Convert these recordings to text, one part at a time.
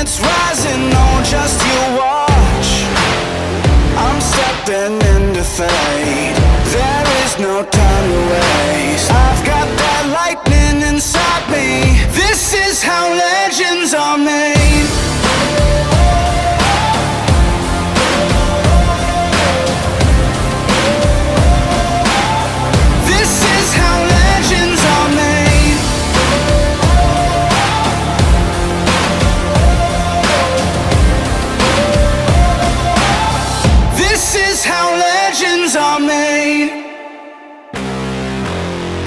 it's rising, oh, just you watch. I'm stepping into fate. There is no time to waste. I've got that lightning inside me. This is how legends are made. This is how legends are made. This is how legends are made.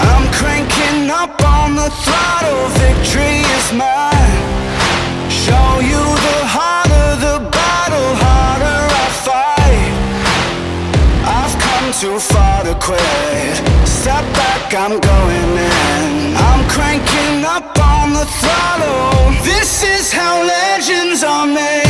I'm cranking up on the throttle, victory is mine. Show you the harder the battle, harder I fight. I've come too far to quit. Step back, I'm going in. I'm cranking up on the throttle. This is how legends are made.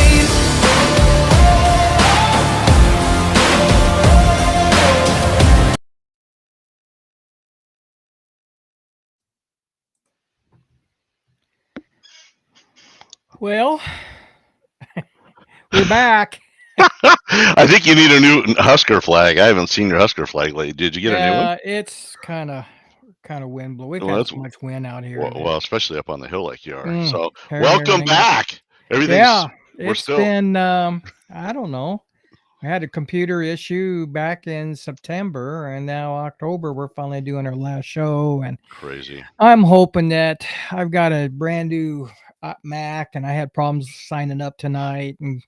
Well, we're back. I think you need a new Husker flag. I haven't seen your Husker flag lately. Did you get a new one? It's kind of wind blow. We've Well, had that's- so much wind out here. Well, especially up on the hill like you are. Mm, So, tearing welcome everything up. back. Everything's Yeah, we're it's still been I don't know. I had a computer issue back in September, and now October we're finally doing our last show, and crazy. I'm hoping that I've got a brand new Mac, and I had problems signing up tonight, and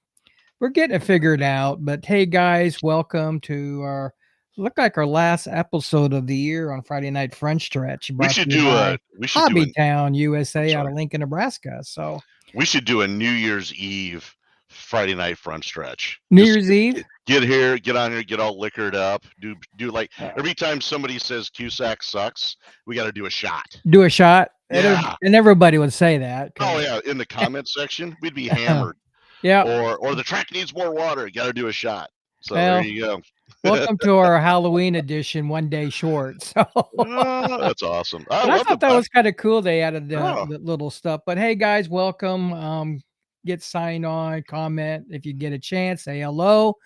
we're getting it figured out. But hey, guys, welcome to our look like our last episode of the year on Friday Night French Stretch. We brought should to you do by a we should do Hobby Town, USA, out sorry. of Lincoln, Nebraska. So we should do a New Year's Eve Friday night front stretch. New Just Year's Eve. get here, get on here, get all liquored up. Do like Yeah. every time somebody says Cusack sucks, we got to do a shot. Do a shot. Yeah. And everybody would say that. Oh yeah, in the comment section, we'd be hammered. Yeah. Or the track needs more water. Got to do a shot. So Well, there you go. Welcome to our Halloween edition, one day short. So Oh, that's awesome. but I love thought that was kind of cool. They added Oh. the little stuff. But hey, guys, welcome. Get signed on, comment if you get a chance, say hello.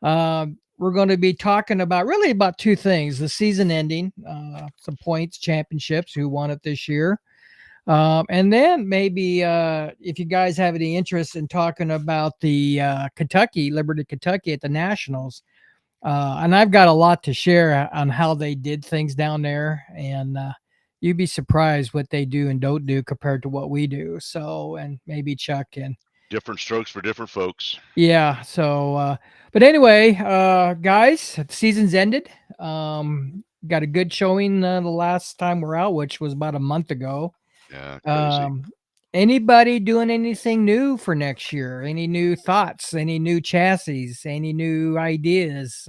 We're going to be talking about two things: the season ending, some points, championships, who won it this year, and then maybe if you guys have any interest in talking about the Liberty, Kentucky at the Nationals. And I've got a lot to share on how they did things down there, and you'd be surprised what they do and don't do compared to what we do. So, and maybe Chuck and different strokes for different folks. yeah. So, but anyway, guys, the season's ended. Got a good showing the last time we're out, which was about a month ago. Yeah, crazy. Anybody doing anything new for next year? Any new thoughts? Any new chassis? Any new ideas?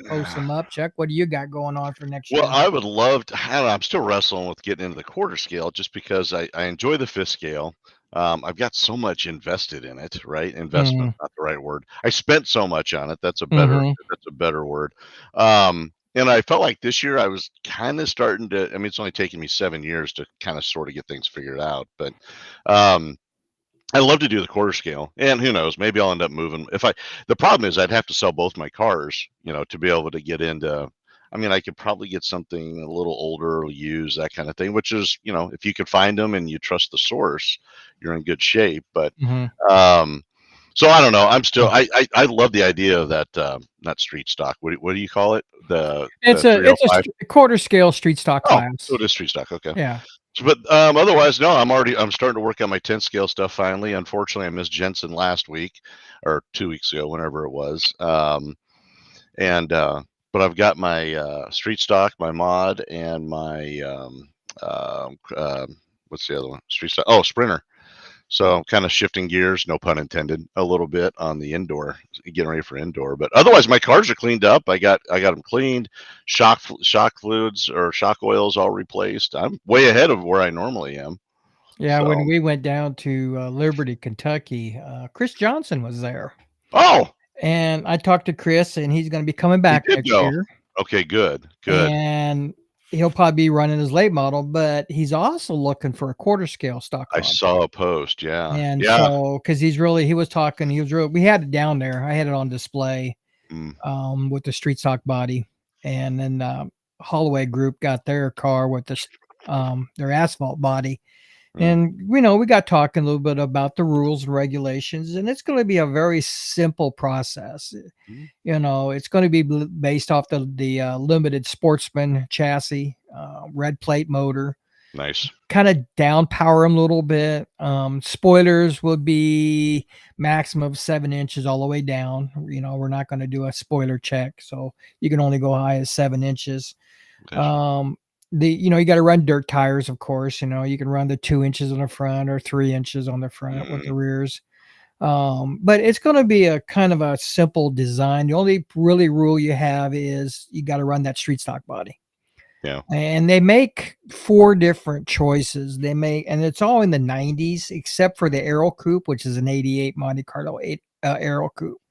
Post them up, Chuck. What do you got going on for next year? Well, I would love to. I don't know, I'm still wrestling with getting into the quarter scale just because I enjoy the fifth scale. I've got so much invested in it, right? Investment, not the right word. I spent so much on it. That's a better word. And I felt like this year I was kind of starting to. I mean, it's only taken me 7 years to kind of sort of get things figured out, but I love to do the quarter scale, and who knows, maybe I'll end up moving. The problem is I'd have to sell both my cars, to be able to get into. I mean, I could probably get something a little older, used, that kind of thing, which is, if you could find them and you trust the source, you're in good shape. But, so I don't know. I'm still, I love the idea of that, not street stock. What do you call it? It's a quarter scale street stock class. So it is street stock. Okay. Yeah. But otherwise, no, I'm starting to work on my 10 scale stuff finally. Unfortunately, I missed Jensen last week or 2 weeks ago, whenever it was. But I've got my street stock, my mod, and my what's the other one? Street stock. Oh, Sprinter. So I'm kind of shifting gears, no pun intended, a little bit on the indoor, getting ready for indoor. But otherwise, my cars are cleaned up. I got them cleaned, shock fluids or shock oils all replaced. I'm way ahead of where I normally am. Yeah, when we went down to Liberty, Kentucky, Chris Johnson was there. Oh. And I talked to Chris, and he's going to be coming back next year. Okay, good. And he'll probably be running his late model, but he's also looking for a quarter scale stock I car. saw a post. Yeah. And Yeah. so, because he was talking, we had it down there. I had it on display Mm. with the street stock body. And then Holloway Group got their car with their asphalt body. And, we got talking a little bit about the rules and regulations, and it's going to be a very simple process. Mm. It's going to be based off the limited sportsman chassis, red plate motor, Nice. kind of down power them a little bit. Spoilers would be maximum of 7 inches all the way down. We're not going to do a spoiler check, so you can only go high as 7 inches. Gotcha. You got to run dirt tires, of course. You can run the 2 inches on the front or 3 inches on the front with the rears. But it's going to be a kind of a simple design. The only really rule you have is you got to run that street stock body. Yeah. And they make 4 different choices. And it's all in the 90s, except for the Aero Coupe, which is an 88 Monte Carlo Aero Coupe,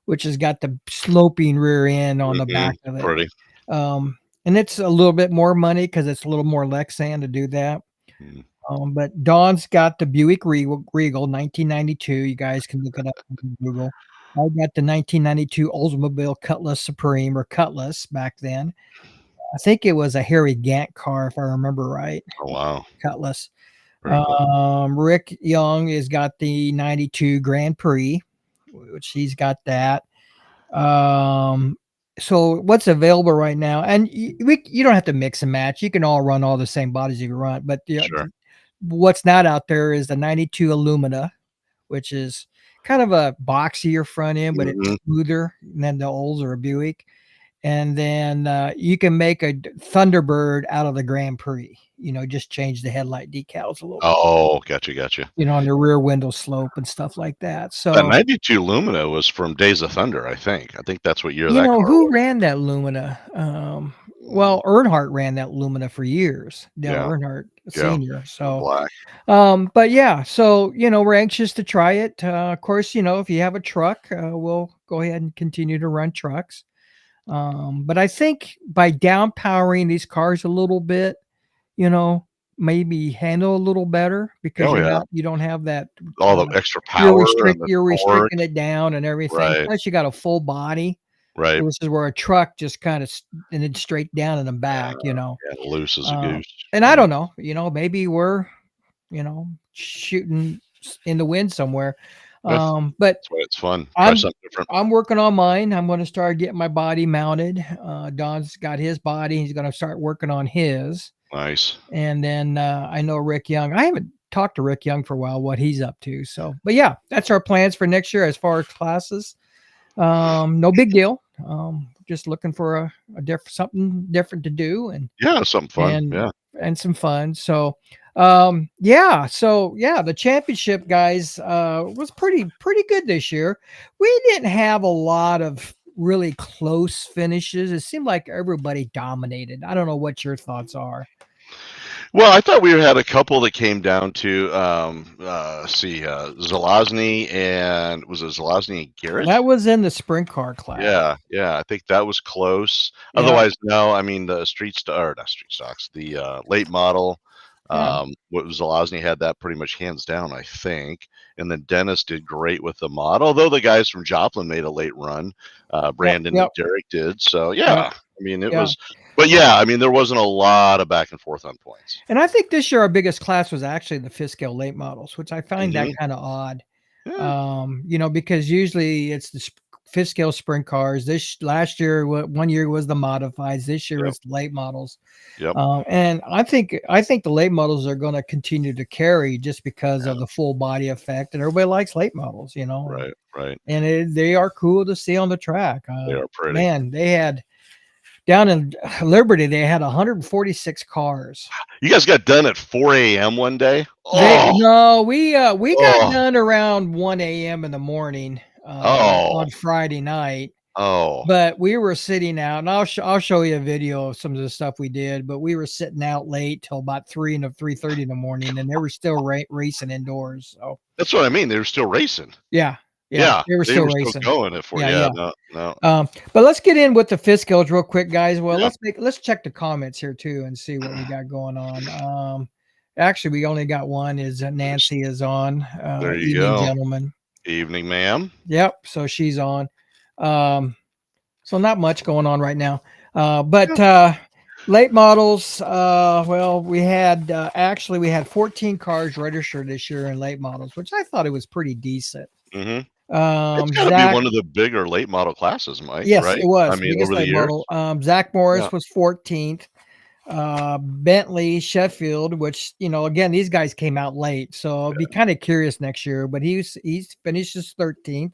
which has got the sloping rear end on the back of it. Pretty. And it's a little bit more money because it's a little more Lexan to do that. But Don's got the Buick Regal 1992. You guys can look it up on Google. I got the 1992 Oldsmobile Cutlass Supreme, or Cutlass back then. I think it was a Harry Gant car, if I remember right. Oh, wow. Cutlass. Cool. Rick Young has got the 92 Grand Prix, which he's got that. So what's available right now, and you don't have to mix and match. You can all run all the same bodies if you run, but Sure. what's not out there is the 92 Illumina, which is kind of a boxier front end, but it's smoother than the Olds or a Buick. And then you can make a Thunderbird out of the Grand Prix. Just change the headlight decals a little bit. Oh, gotcha. On the rear window slope and stuff like that. So that 92 Lumina was from Days of Thunder, I think. I think that's what year that car who was. ran that Lumina? Well, Earnhardt ran that Lumina for years. Dale Earnhardt Senior. So Black. but yeah, so we're anxious to try it. Of course, if you have a truck, we'll go ahead and continue to run trucks. But I think by down powering these cars a little bit, maybe handle a little better because you don't have that all the extra power. You're restricting it down and everything. Right. Plus, you got a full body. Right. This is where a truck just kind of and then straight down and then back. Loose as a goose. And I don't know. Maybe we're shooting in the wind somewhere. But that's why it's fun. Try something different. I'm working on mine. I'm going to start getting my body mounted. Don's got his body. He's going to start working on his. Nice. And then I know Rick Young. I haven't talked to Rick Young for a while, what he's up to. So, but yeah, that's our plans for next year as far as classes. No big deal. Just looking for something different to do and something fun. And some fun. So, the championship guys was pretty good this year. We didn't have a lot of really close finishes. It seemed like everybody dominated. I don't know what your thoughts are. Well, I thought we had a couple that came down to Zelazny and was it Zelazny and Garrett? That was in the sprint car class. Yeah. I think that was close. Yeah. Otherwise, no. I mean, the not street stocks, the late model. What Zelazny had that pretty much hands down, I think. And then Dennis did great with the model. Although the guys from Joplin made a late run, Brandon and Derek did. So I mean, it was. But I mean, there wasn't a lot of back and forth on points. And I think this year our biggest class was actually the fifth scale late models, which I find that kind of odd. Yeah. Because usually it's the fifth scale sprint cars. Last year, one year was the modifieds. This year it's the late models. Yep. And I think the late models are going to continue to carry just because of the full body effect, and everybody likes late models. Right. And they are cool to see on the track. They are pretty. Man, they had. Down in Liberty, they had 146 cars. You guys got done at 4 a.m. one day? We got done around 1 a.m. in the morning on Friday night. But we were sitting out, and I'll show you a video of some of the stuff we did. But we were sitting out late till about 3:30 in the morning, and they were still racing indoors. So that's what I mean. They were still racing. Yeah. Yeah, they were they still were racing. going it for Yeah, yeah, yeah. no. But let's get in with the fifth scales real quick, guys. Well, Yeah. let's check the comments here too and see what we got going on. Actually, we only got one. Is Nancy is on? There you Evening, go. gentlemen. Evening, ma'am. Yep. So she's on. So not much going on right now. But late models. Well, we had actually we had 14 cars registered this year in late models, which I thought it was pretty decent. Mhm. It's gotta be Zach, one of the bigger late model classes, Mike, yes, right? it was I mean, biggest over the late years? model. Zach Morris Yeah. was 14th. Bentley, Sheffield, which again these guys came out late, so I'll be kind of curious next year. But he's finished his 13th.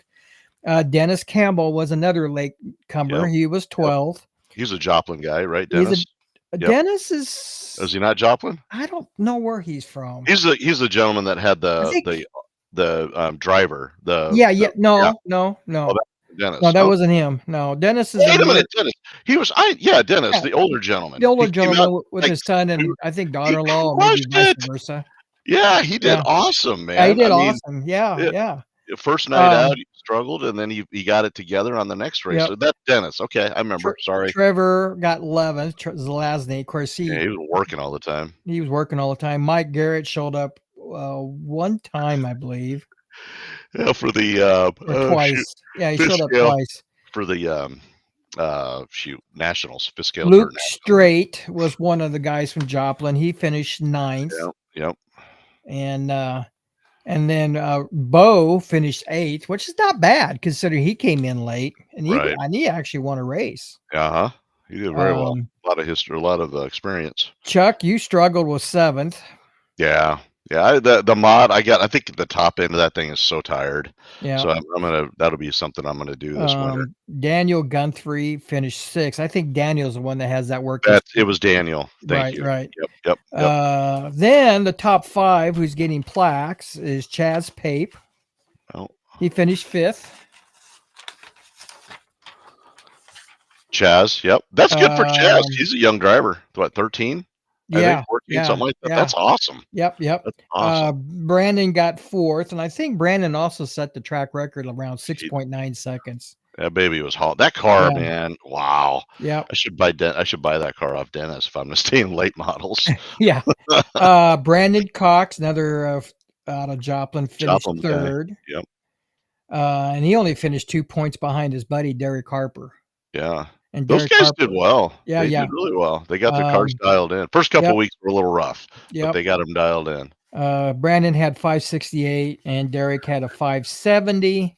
Dennis Campbell was another late comer. Yep, He was yep. 12th. He's a Joplin guy, right, He's Dennis? Yep. Dennis Is is he not Joplin? I don't know where he's from. He's the gentleman that had I think the driver, yeah, the no, oh, no, that's Dennis. no, that Oh, wasn't him. No, Dennis is wait a another minute, Dennis. Dennis, yeah, the older gentleman. the older He came out gentleman with like his son we and were I think he daughter-in-law, or maybe crushed vice it. versa. Yeah, he did Yeah, awesome, yeah, he man. I did mean, awesome. Yeah, it yeah. first night out, Um, he struggled, and then he got it together on the next race. yep. So that's Dennis. Okay, I remember. Sorry. Trevor got 11th. Zelazny, of course, Yeah, he was working all the time. he was working all the time. Mike Garrett showed up one time, I believe, Yeah, for the or shoot, twice. Yeah, he fish showed up scale twice. for the nationals, fish scale Luke dirt nationals. Straight was one of the guys from Joplin. He finished 9th. Yep. And then Bo finished 8th, which is not bad considering he came in late and Right. he actually won a race. Uh-huh. He did very well. Um, A lot of history, a lot of experience. Chuck, you struggled with 7th. Yeah. Yeah, the mod I think the top end of that thing is so tired. Yeah. So that'll be something I'm gonna do this winter. Daniel Guthrie finished 6th. I think Daniel's the one that has that work. It was Daniel. Thank you. Right. Yep. Then the top 5 who's getting plaques is Chaz Pape. Oh. He finished 5th. Chaz, yep. That's good for Chaz. He's a young driver. What, 13? I think 14, something like that. Yeah. That's awesome. Yep. That's awesome. Brandon got 4th, and I think Brandon also set the track record around 6.9 seconds. That baby was hot. That car, Yeah. man. Wow. Yep. I should buy that car off Dennis if I'm gonna stay in late models. Yeah. Brandon Cox, another out of Joplin, finished 3rd. Yep. And he only finished 2 points behind his buddy Derek Harper. Yeah. And Those Derek guys Harper, did well. Yeah, They yeah. did really well. They got their cars dialed in. First couple Yep. weeks were a little rough, but Yep. they got them dialed in. Brandon had 568 and Derek had a 570.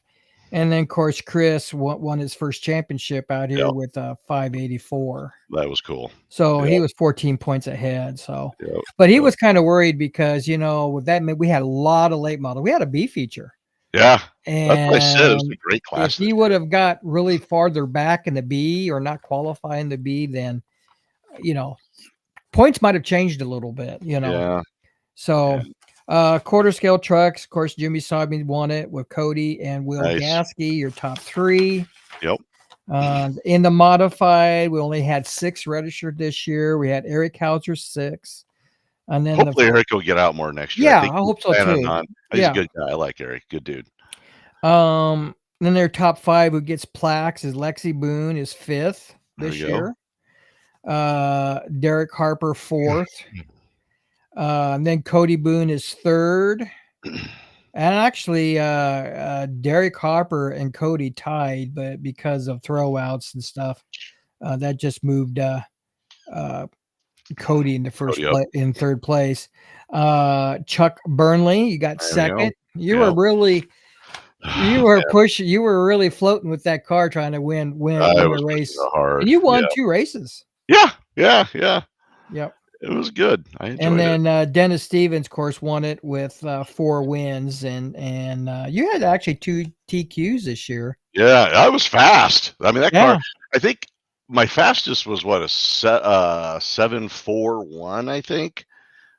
And then, of course, Chris won his first championship out here Yep. with a 584. That was cool. So Yep. he was 14 points ahead. So, Yep. but he was kind of worried because, with that, we had a lot of late model. We had a B feature. Yeah. And That's what I said. It was a great if class. he would have got really farther back in the B or not qualifying the B, then, points might have changed a little bit, Yeah. So, quarter scale trucks, of course, Jimmy Sobby won it with Cody and Will Nice. Gasky, your top 3. Yep. In the modified, we only had 6 registered this year. We had Eric Hauser 6. And then Hopefully Eric will get out more next year. Yeah, think I he's hope so planning too. on- He's Yeah. a good guy. I like Eric. Good dude. Then their top 5 who gets plaques is Lexi Boone is 5th There this you go. year. Derek Harper 4th. And then Cody Boone is 3rd. And actually, Derek Harper and Cody tied, but because of throwouts and stuff, that just moved Cody in the first Cody up. in 3rd place. Chuck Burnley, you got There we go. 2nd. You Yeah. were really pushing. You were really floating with that car, trying to win I was a race. pushing hard. And you won 2 races. Yeah. Yep. It was good. I enjoyed And it. then Dennis Stevens, of course, won it with 4 wins, and you had actually 2 TQs this year. Yeah, I was fast. I mean, that Yeah. car. I think my fastest was what, a 741. I think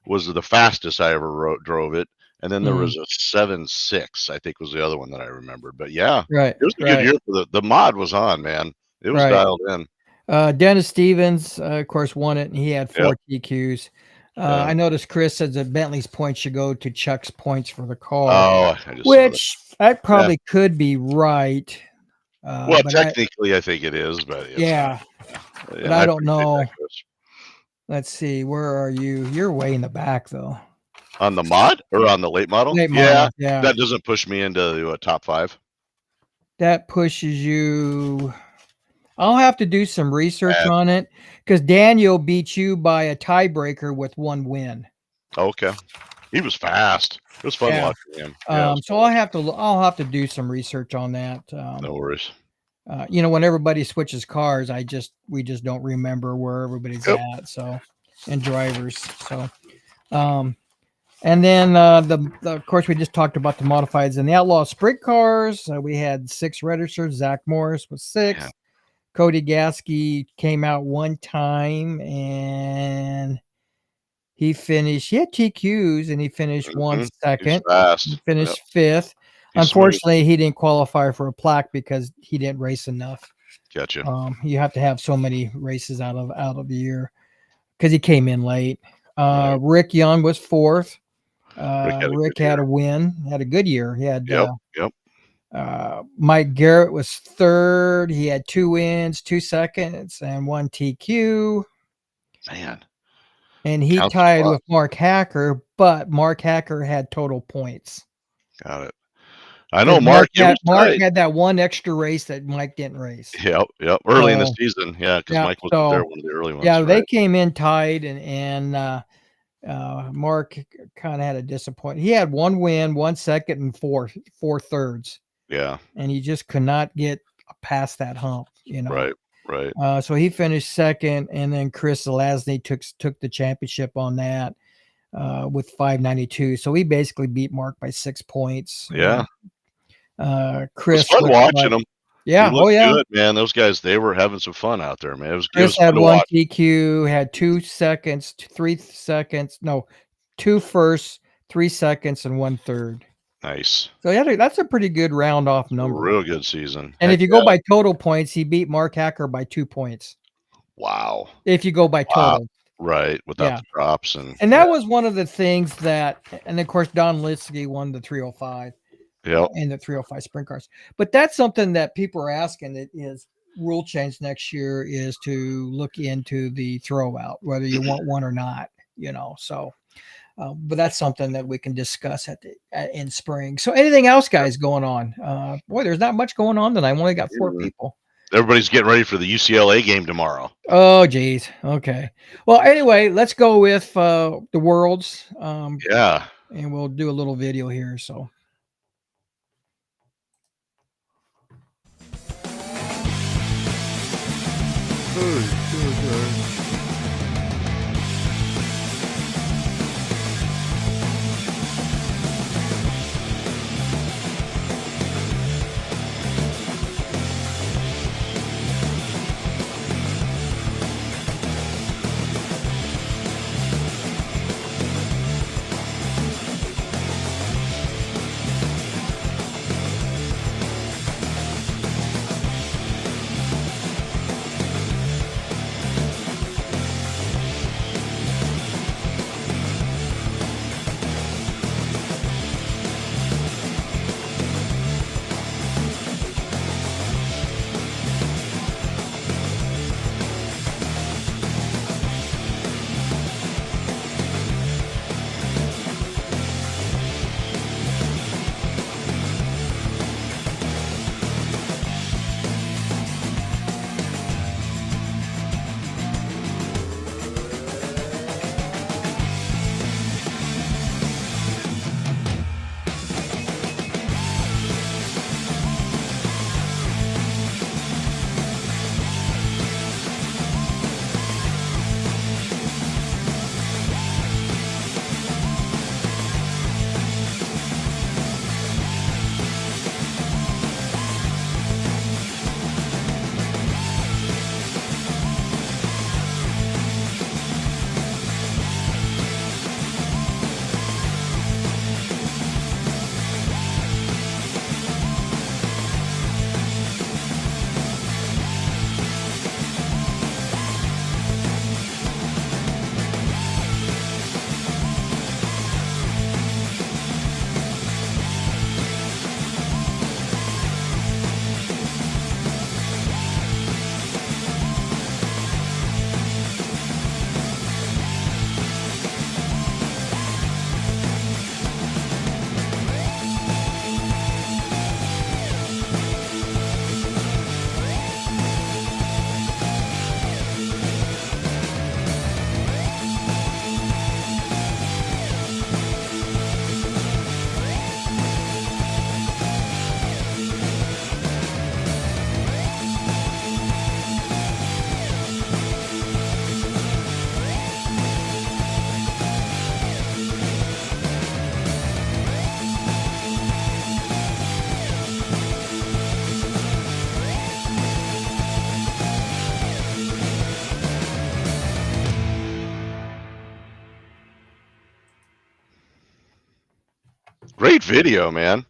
was the fastest I ever drove it, and then there was a 76. I think was the other one that I remembered. But yeah, Right. it was a good year for the mod was on, man. It was Right. dialed in. Dennis Stevens, of course, won it, and he had 4 TQs. Yeah. I noticed Chris said that Bentley's points should go to Chuck's points for the car, Oh, I just saw that. which That probably could be right. Well, But technically, I think it is, but it's yeah, not. but And I I don't appreciate that, know. Chris. Let's see. Where are you? You're way in the back though. On the mod or on the late model? Late Yeah, model. Yeah. that doesn't push me into a top 5. That pushes you. I'll have to do some research Bad. on it because Daniel beat you by a tiebreaker with 1 win. Okay, he was fast. It was fun Yeah. watching him. Yeah, it was So fun I'll have to do some research on that. no worries. When everybody switches cars, we just don't remember where everybody's Yep. at. So, and drivers. So, and then of course we just talked about the modifieds and the outlaw sprint cars. We had 6 registers. Zach Morris was 6. Yeah. Cody Gasky came out one time and he had TQs and he finished 1 He's second. fast. He finished Yep. 5th. He's smooth. Unfortunately, he didn't qualify for a plaque because he didn't race enough. Gotcha. You have to have so many races out of the year because he came in late. Right. Rick Young was 4th. Rick Rick had a win, had a good year. He had Yep. Mike Garrett was 3rd. He had 2 wins, 2 seconds, and 1 TQ. Man. And he Counts tied a lot. with Mark Hacker, but Mark Hacker had total points. Got it. I know Mark. Mark had that 1 extra race that Mike didn't race. Yep. Early in the season, yeah, because Mike wasn't there one of the early ones. Yeah, they right? came in tied, and Mark kind of had a disappointment. He had 1 win, 1 second, and 4 thirds. Yeah. And he just could not get past that hump. Right. So he finished 2nd, and then Chris Zelazny took the championship on that with 592. So he basically beat Mark by 6 points. Yeah. Chris, it was fun watching them. Yeah. Oh yeah, good, man. Those guys, they were having some fun out there, man. Chris had 1 TQ, had 2 seconds, 3 seconds, 2 firsts, 3 seconds, and 1 third. Nice. So yeah, that's a pretty good round off number. Real good season. And if you go by total points, he beat Mark Hacker by 2 points. Wow. If you go by total. Right, without the drops. And that was one of the things and of course, Don Litsky won the 305. Yeah. And the 305 sprint cars. But that's something that people are asking. It is rule change next year is to look into the throwout, whether you want one or not, so but that's something that we can discuss in spring. So anything else, guys, going on? There's not much going on tonight. I only got 4 people. Everybody's getting ready for the UCLA game tomorrow. Oh, geez. Okay. Well, anyway, let's go with the Worlds. Yeah. And we'll do a little video here. So. Great video, man.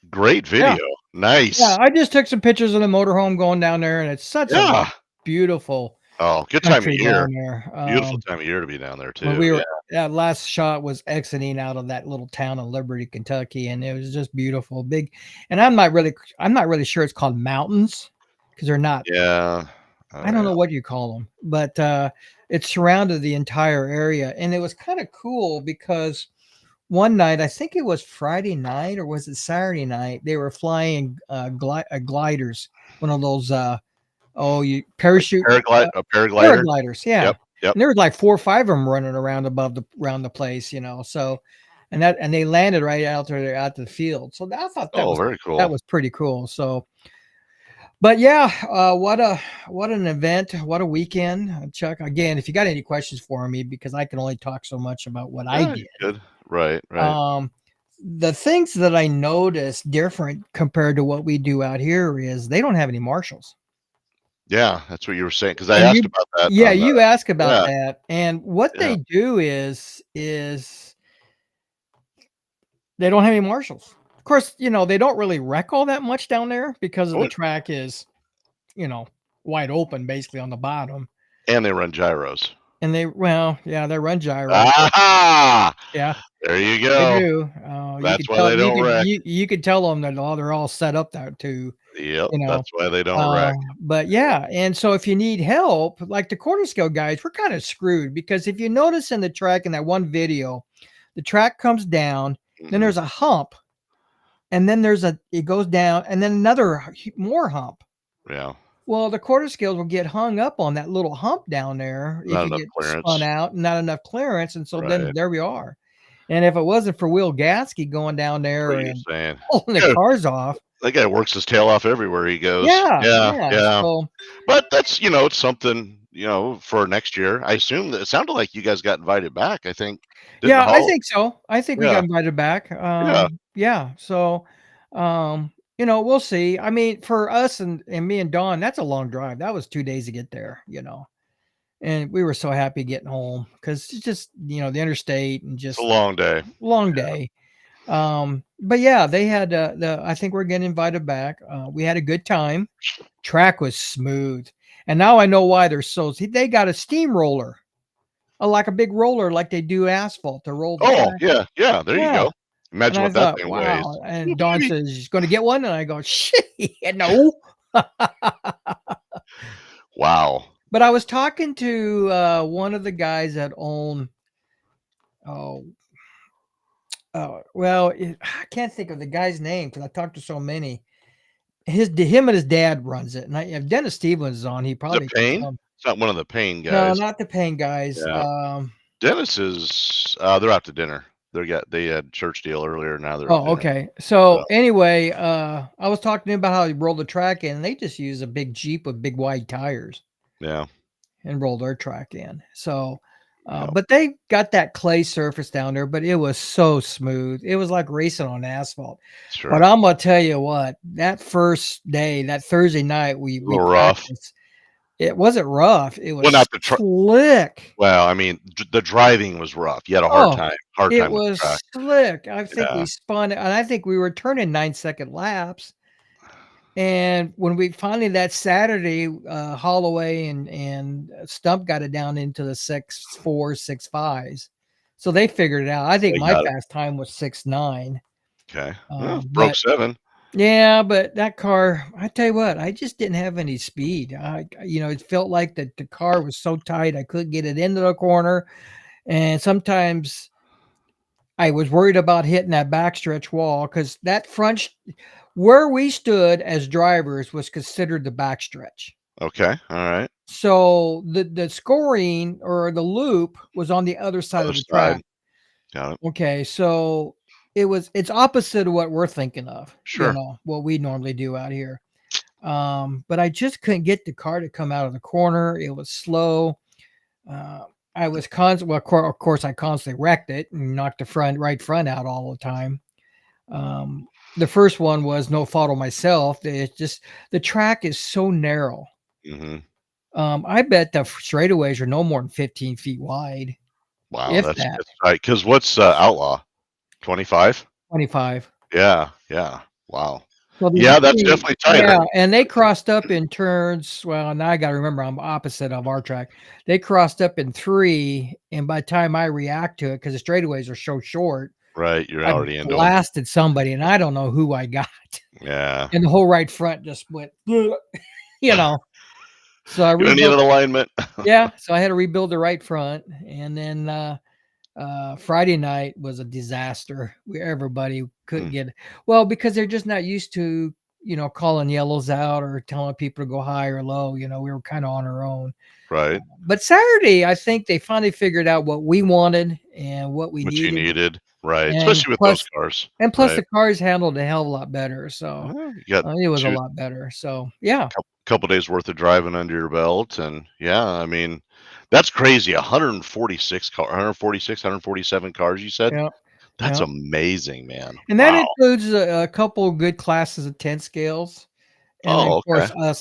Great Yeah. video. Nice. Yeah, I just took some pictures of the motorhome going down there, and it's such a Yeah. beautiful Oh, good time of country year. down there. Beautiful time of year to be down there When too. we Yeah. were that last shot was exiting out of that little town of Liberty, Kentucky, and it was just beautiful, big. And I'm not really sure it's called mountains because they're not. Yeah. Oh, I don't yeah. know what you call them, but it surrounded the entire area, and it was kind of cool because one night, I think it was Friday night or was it Saturday night, they were flying gliders, one of those you parachute A paraglider. paragliders, yeah. Yep. Yep. And there was like 4 or 5 of them running around around the place, so and they landed right out there out the field. So I thought Oh, very that cool. was pretty cool. So but yeah, what an event, what a weekend. Chuck, again, if you got any questions for me, because I can only talk so much about what I Yeah, did. good. Right. The things that I noticed different compared to what we do out here is they don't have any marshals. Yeah, that's what you were saying because I And asked about that. yeah, on the- you ask about Yeah. that. And what Yeah. they do is they don't have any marshals. Of course, they don't really wreck all that much down there because of the What? track is, wide open basically on the bottom. And they run gyros. And they run gyro. Ah, Yeah, there you they go. do. That's why they don't wreck. You could tell them that they're all set up there to, Yep, you know. that's why they don't wreck. But yeah, and so if you need help, like the quarter scale guys, we're kind of screwed because if you notice in the track in that one video, the track comes down, then Mhm. there's a hump, and then it goes down, and then another more hump. Yeah, Well, the quarter scales will get hung up on that little hump down there if not you enough get clearance. spun out, not enough clearance, and so then Right. there we are. And if it wasn't for Will Gasky going down there What are you and saying? pulling the Yeah. cars off, That guy works his tail off everywhere he goes. yeah. Yeah. So But that's it's something for next year. I assume that it sounded like you guys got invited back. I think. Didn't yeah, I Hall- think so. I think we Yeah. got invited back. Yeah. So, we'll see. I mean, for us and me and Dawn, that's a long drive. That was 2 days to get there. And we were so happy getting home because it's just the interstate and It's just a long day. long day. But yeah, they had I think we're getting invited back. We had a good time. Track was smooth, and now I know why they got a steamroller, like a big roller, like they do asphalt to roll the Oh, track. yeah. There you Yeah. go. Imagine And I what that thought, thing weighs. wow. And Dawn says she's going to get one, and I go, shit, no. Wow. But I was talking to one of the guys that own. I can't think of the guy's name because I talked to so many. Him and his dad runs it, and if Dennis Stevens is on, he probably Is it can Payne? come. It's not one of the Payne No, guys. not the Payne guys. Yeah. Dennis is. They're out to dinner. They had church deal earlier. Now they're. Oh, okay. So anyway, I was talking to him about how he rolled the track in, and they just use a big Jeep with big wide tires. Yeah. And roll their track in. So, Yep. but they got that clay surface down there, but it was so smooth. It was like racing on asphalt. Sure. But I'm gonna tell you what, that first day, that Thursday night, we little rough. practiced. It wasn't rough. It was not the slick. Well, I mean, the driving was rough. You had a hard time. It with the was track. slick. I think we Yeah. spun, and I think we were turning 9-second laps. And when we finally that Saturday, Holloway and Stump got it down into the 6.4, 6.5s. So they figured it out. I think They my got it. fast time was 6.9. Okay. but Broke 7. yeah, but that car, I tell you what, I just didn't have any speed. It felt like the car was so tight I couldn't get it into the corner. And sometimes I was worried about hitting that backstretch wall because that where we stood as drivers was considered the backstretch. Okay. All right. So the scoring or the loop was on the other side Other of the side. track. Got it. Okay, so it's opposite of what we're thinking of. Sure. What we normally do out here. But I just couldn't get the car to come out of the corner. It was slow. I was of course I constantly wrecked it and knocked the right front out all the time. The first one was no fault of myself. It's just the track is so narrow. Mm-hmm. I bet the straightaways are no more than 15 feet wide. Wow. If That's that. right. Because what's Outlaw? 25. 25. Yeah. Yeah. Wow. So there's Yeah, that's 3, definitely tighter. yeah, and they crossed up in turns. Well, now I got to remember I'm opposite of our track. They crossed up in 3, and by the time I react to it, because the straightaways are so short, Right. You're I already into them. blasted somebody, and I don't know who I got, Yeah. and the whole right front just went, you know. So I You don't need rebuilt. an alignment. Yeah, so I had to rebuild the right front, and then Friday night was a disaster where everybody couldn't get, well, because they're just not used to, calling yellows out or telling people to go high or low. We were kind of on our own. Right. But Saturday, I think they finally figured out what we wanted and what we What you needed. needed. Right. And Especially with those plus, cars. and plus Right. the cars handled a hell of a lot better. So Well, you got it was a two lot better. So yeah. couple days worth of driving under your belt, and yeah, I mean, that's crazy. 147 cars. You said Yeah. that's Yeah. amazing, man. And that Wow. includes a couple good classes of 10 scales. And then, of Oh, course, okay.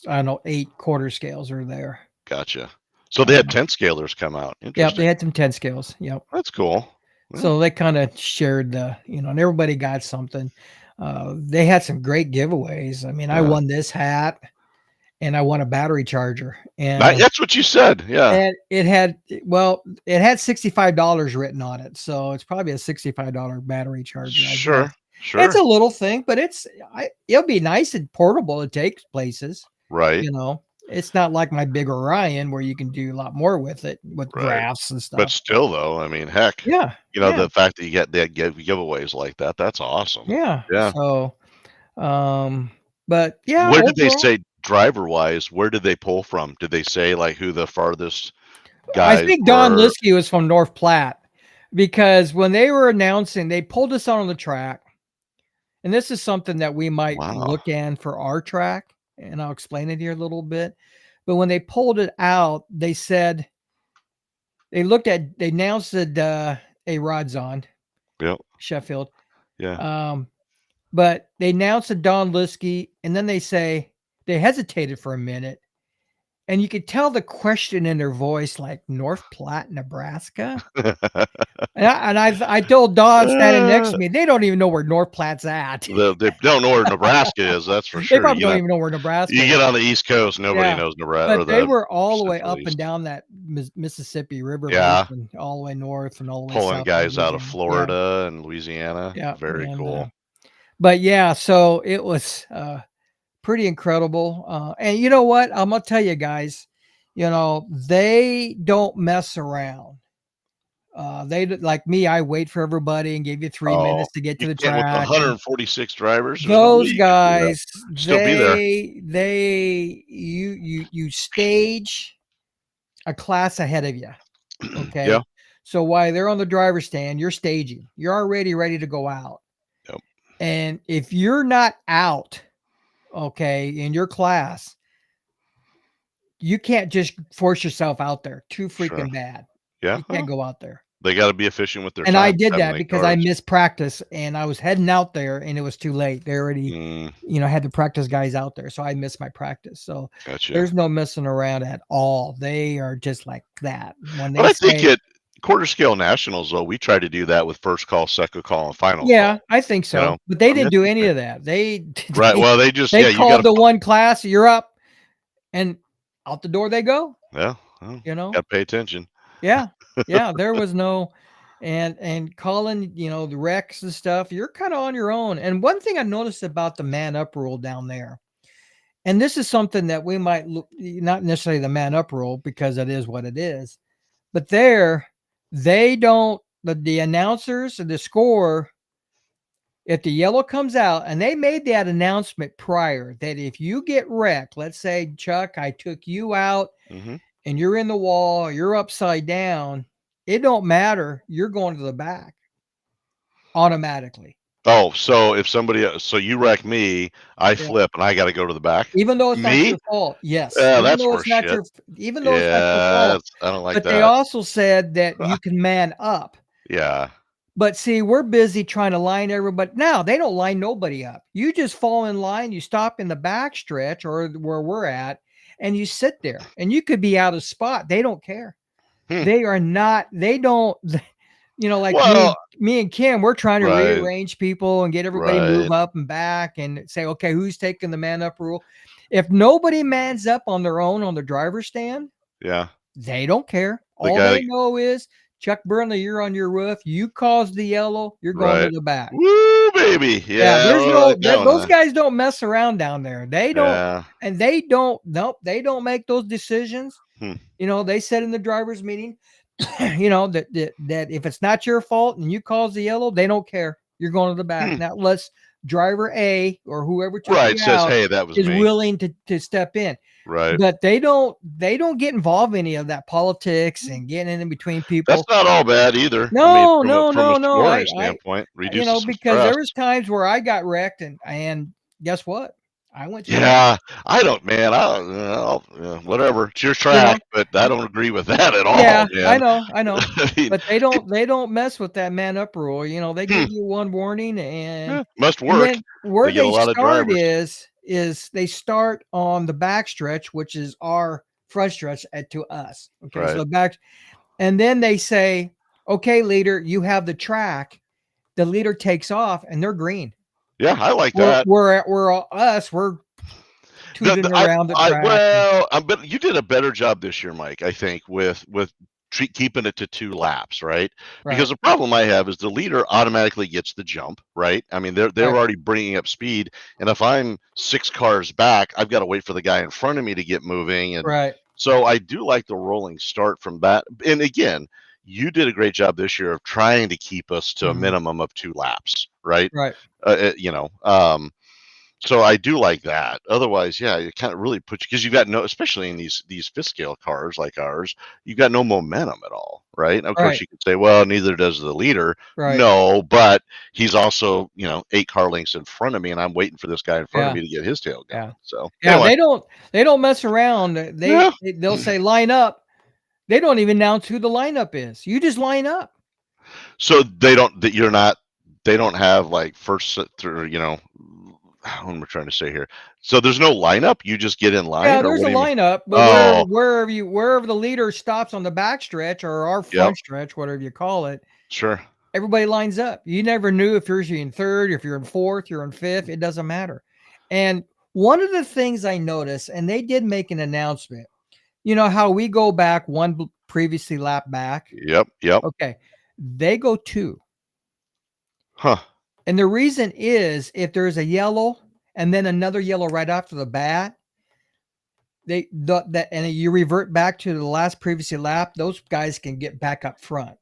I don't know, 8 quarter scales are there. Gotcha. So they had 10 scalers come out. Yep, Interesting. they had some 10 scales. Yep. That's cool. Yeah. So they kind of shared and everybody got something. They had some great giveaways. I mean, I Yeah. won this hat and I won a battery charger. And That's what you said. Yeah. and it had $65 written on it. So it's probably a $65 battery charger. I Sure. guess. Sure. It's a little thing, but it'll be nice and portable. It takes places. Right. It's not like my big Orion where you can do a lot more with it with Right. graphs and But stuff. still, though, I mean, heck, Yeah. Yeah. the fact that you get that giveaways like that, that's awesome. Yeah. Yeah. So, but yeah, Where did they overall, say driver wise? Where did they pull from? Did they say like who the farthest I guys think Don were? Liskey was from North Platte because when they were announcing, they pulled us out on the track. And this is something that we might Wow. look in for our track, and I'll explain it here a little bit. But when they pulled it out, they said they announced that a Rod's on Yep. Sheffield. Yeah. But they announced a Don Liskey, and then they hesitated for a minute, and you could tell the question in their voice, like North Platte, Nebraska. And I told Don standing next to me, they don't even know where North Platte's at. They don't know where Nebraska is. That's for They sure. probably don't even know where Nebraska You is. get on the East Coast, nobody Yeah. knows Nebraska. But they were all the way Central up East. and down that Mississippi River, Yeah. basin, all the way north and all the way Pulling south. guys out of Louisiana. Florida and Louisiana. Yeah. Very And, cool. but yeah, so it was pretty incredible. And you know what? I'm gonna tell you guys, they don't mess around. They like me. I wait for everybody and give you 3 Oh, minutes to get to you the can't with track. 146 drivers. There's no way Those you can do that. guys, Still be there. you stage a class ahead of you. Okay. Yeah. So while they're on the driver's stand, you're staging. You're already ready to go out. Yep. And if you're not out, okay, in your class, you can't just force yourself out there. Too freaking Sure. bad. Yeah. You can't go out there. They got to be efficient with their And time. I did That that many because I cars. missed practice and I was heading out there and it was too late. They already, had the practice guys out there. So I missed my practice. So Gotcha. there's no messing around at all. They are just like that. When they But I think say, at quarter scale nationals, though, we try to do that with first call, second call, and final yeah, call. I think so. But they didn't do any of that. They Right. Well, they just, they you called got the one class, you're up, and out the door they go. Yeah. Well, Got to pay attention. Yeah. Yeah. There was no, and calling, the wrecks and stuff, you're kind of on your own. And one thing I noticed about the man up rule down there, and this is something that we might look, not necessarily the man up rule because it is what it is, but they don't, the announcers and the score, if the yellow comes out, and they made that announcement prior that if you get wrecked, let's say, Chuck, I took you out and you're in the wall, you're upside down, it don't matter. You're going to the back automatically. Oh, so if so you wreck me, I flip and I got to go to the back. Even though it's not your fault. Yes. Yeah, Even though it's not your fault. I don't like but that. they also said that you can man up. Yeah. But see, we're busy trying to line everybody. Now they don't line nobody up. You just fall in line. You stop in the back stretch or where we're at, and you sit there. And you could be out of spot. They don't care. They are not. They don't. like Well, me and Kim, we're trying to right, rearrange people and get everybody right. move up and back and say, okay, who's taking the man up rule? If nobody mans up on their own on the driver's stand, Yeah. they don't care. The All guy they that, know is Chuck Burnley, you're on your roof. You caused the yellow. You're going to right. the back. Woo, baby. Yeah, Yeah, there's I like that one. those guys don't mess around down there. They don't, Yeah. and they don't. Nope, they don't make those decisions. Hmm. They said in the drivers' meeting, that if it's not your fault and you cause the yellow, they don't care. You're going to the back. Hmm. Now, let's driver A or whoever took Right. you Says, out hey, that was is me. willing to step in. Right. But they don't get involved in any of that politics and getting in between people. That's not all bad either. I mean, No, from a no. scoring standpoint, reduces some Because there stress. was times where I got wrecked and guess what? I went to Yeah, I don't, man. Whatever. It's your track, but I don't agree with that at all, Yeah, man. I know. I mean, But they don't mess with that man up rule. They hmm, give you one warning and must and work. then where They get a they lot of start drivers. is they start on the back stretch, which is our front stretch to us. Okay, so Right. the back, and then they say, "Okay, leader, you have the track." The leader takes off, and they're green. Yeah, I like that. We're tooting around the track. But you did a better job this year, Mike. I think with keeping it to 2 laps, right? Because the problem I have is the leader automatically gets the jump, right? I mean, they're Right. already bringing up speed, and if I'm 6 cars back, I've got to wait for the guy in front of me to get moving, and Right. so I do like the rolling start from that. And again, you did a great job this year of trying to keep us to a Mhm. minimum of 2 laps, right? Right. So I do like that. Otherwise, yeah, it kind of really puts you, because you've got no, especially in these fifth scale cars like ours, you've got no momentum at all, right? And of course, Right. you could say, well, neither does the leader. Right. No, but he's also 8 car lengths in front of me, and I'm waiting for this guy in front of Yeah. me to get his tail going. Yeah. So Yeah, anyway, they don't mess around. Yeah. They'll say line up. They don't even announce who the lineup is. You just line up. so they don't that you're not they don't have like first through what am I trying to say here? So there's no lineup. You just get in line. Yeah, or there's what a do you mean? lineup, but Oh, wherever the leader stops on the back stretch or our yep, front stretch, whatever you call it, sure. everybody lines up. You never knew if you're in third, if you're in fourth, you're in fifth. It doesn't matter. And one of the things I noticed, and they did make an announcement. You know how we go back one previously lap back? Yep. Okay. They go 2. Huh. And the reason is if there's a yellow and then another yellow right after the bat, and you revert back to the last previously lap, those guys can get back up front.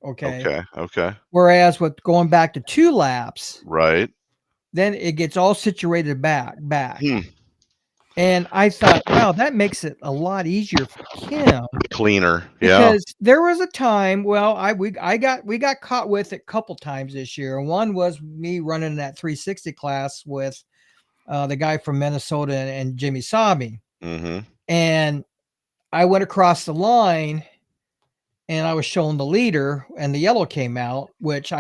Okay. Okay. Whereas with going back to 2 laps, Right. then it gets all situated back. Hmm. And I thought, wow, that makes it a lot easier for Kim. Cleaner. Yeah. Because there was a time, we got caught with it a couple times this year. One was me running that 360 class with the guy from Minnesota and Jimmy Sabi. Mm-hmm. And I went across the line and I was showing the leader and the yellow came out, which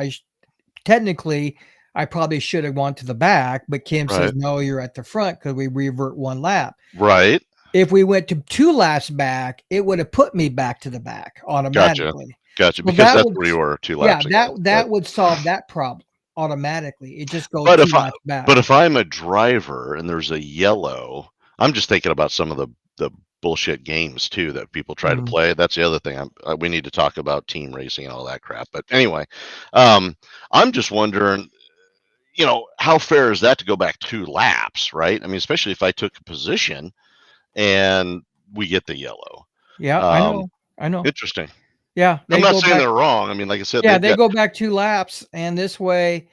technically I probably should have gone to the back, but Kim says, no, you're at the front because we revert 1 lap. Right. If we went to 2 laps back, it would have put me back to the back automatically. Gotcha. Well, Because that's where you were 2 laps Yeah, ago. that would solve that problem automatically. It just goes But 2 if laps back. But if I'm a driver and there's a yellow, I'm just thinking about some of the bullshit games too that people try to play. That's the other thing. We need to talk about team racing and all that crap. But anyway, I'm just wondering, how fair is that to go back 2 laps, right? I mean, especially if I took a position and we get the yellow. Yeah, I know. Interesting. Yeah, I'm not saying they're wrong. I mean, like I said, yeah, they go back 2 laps, and this way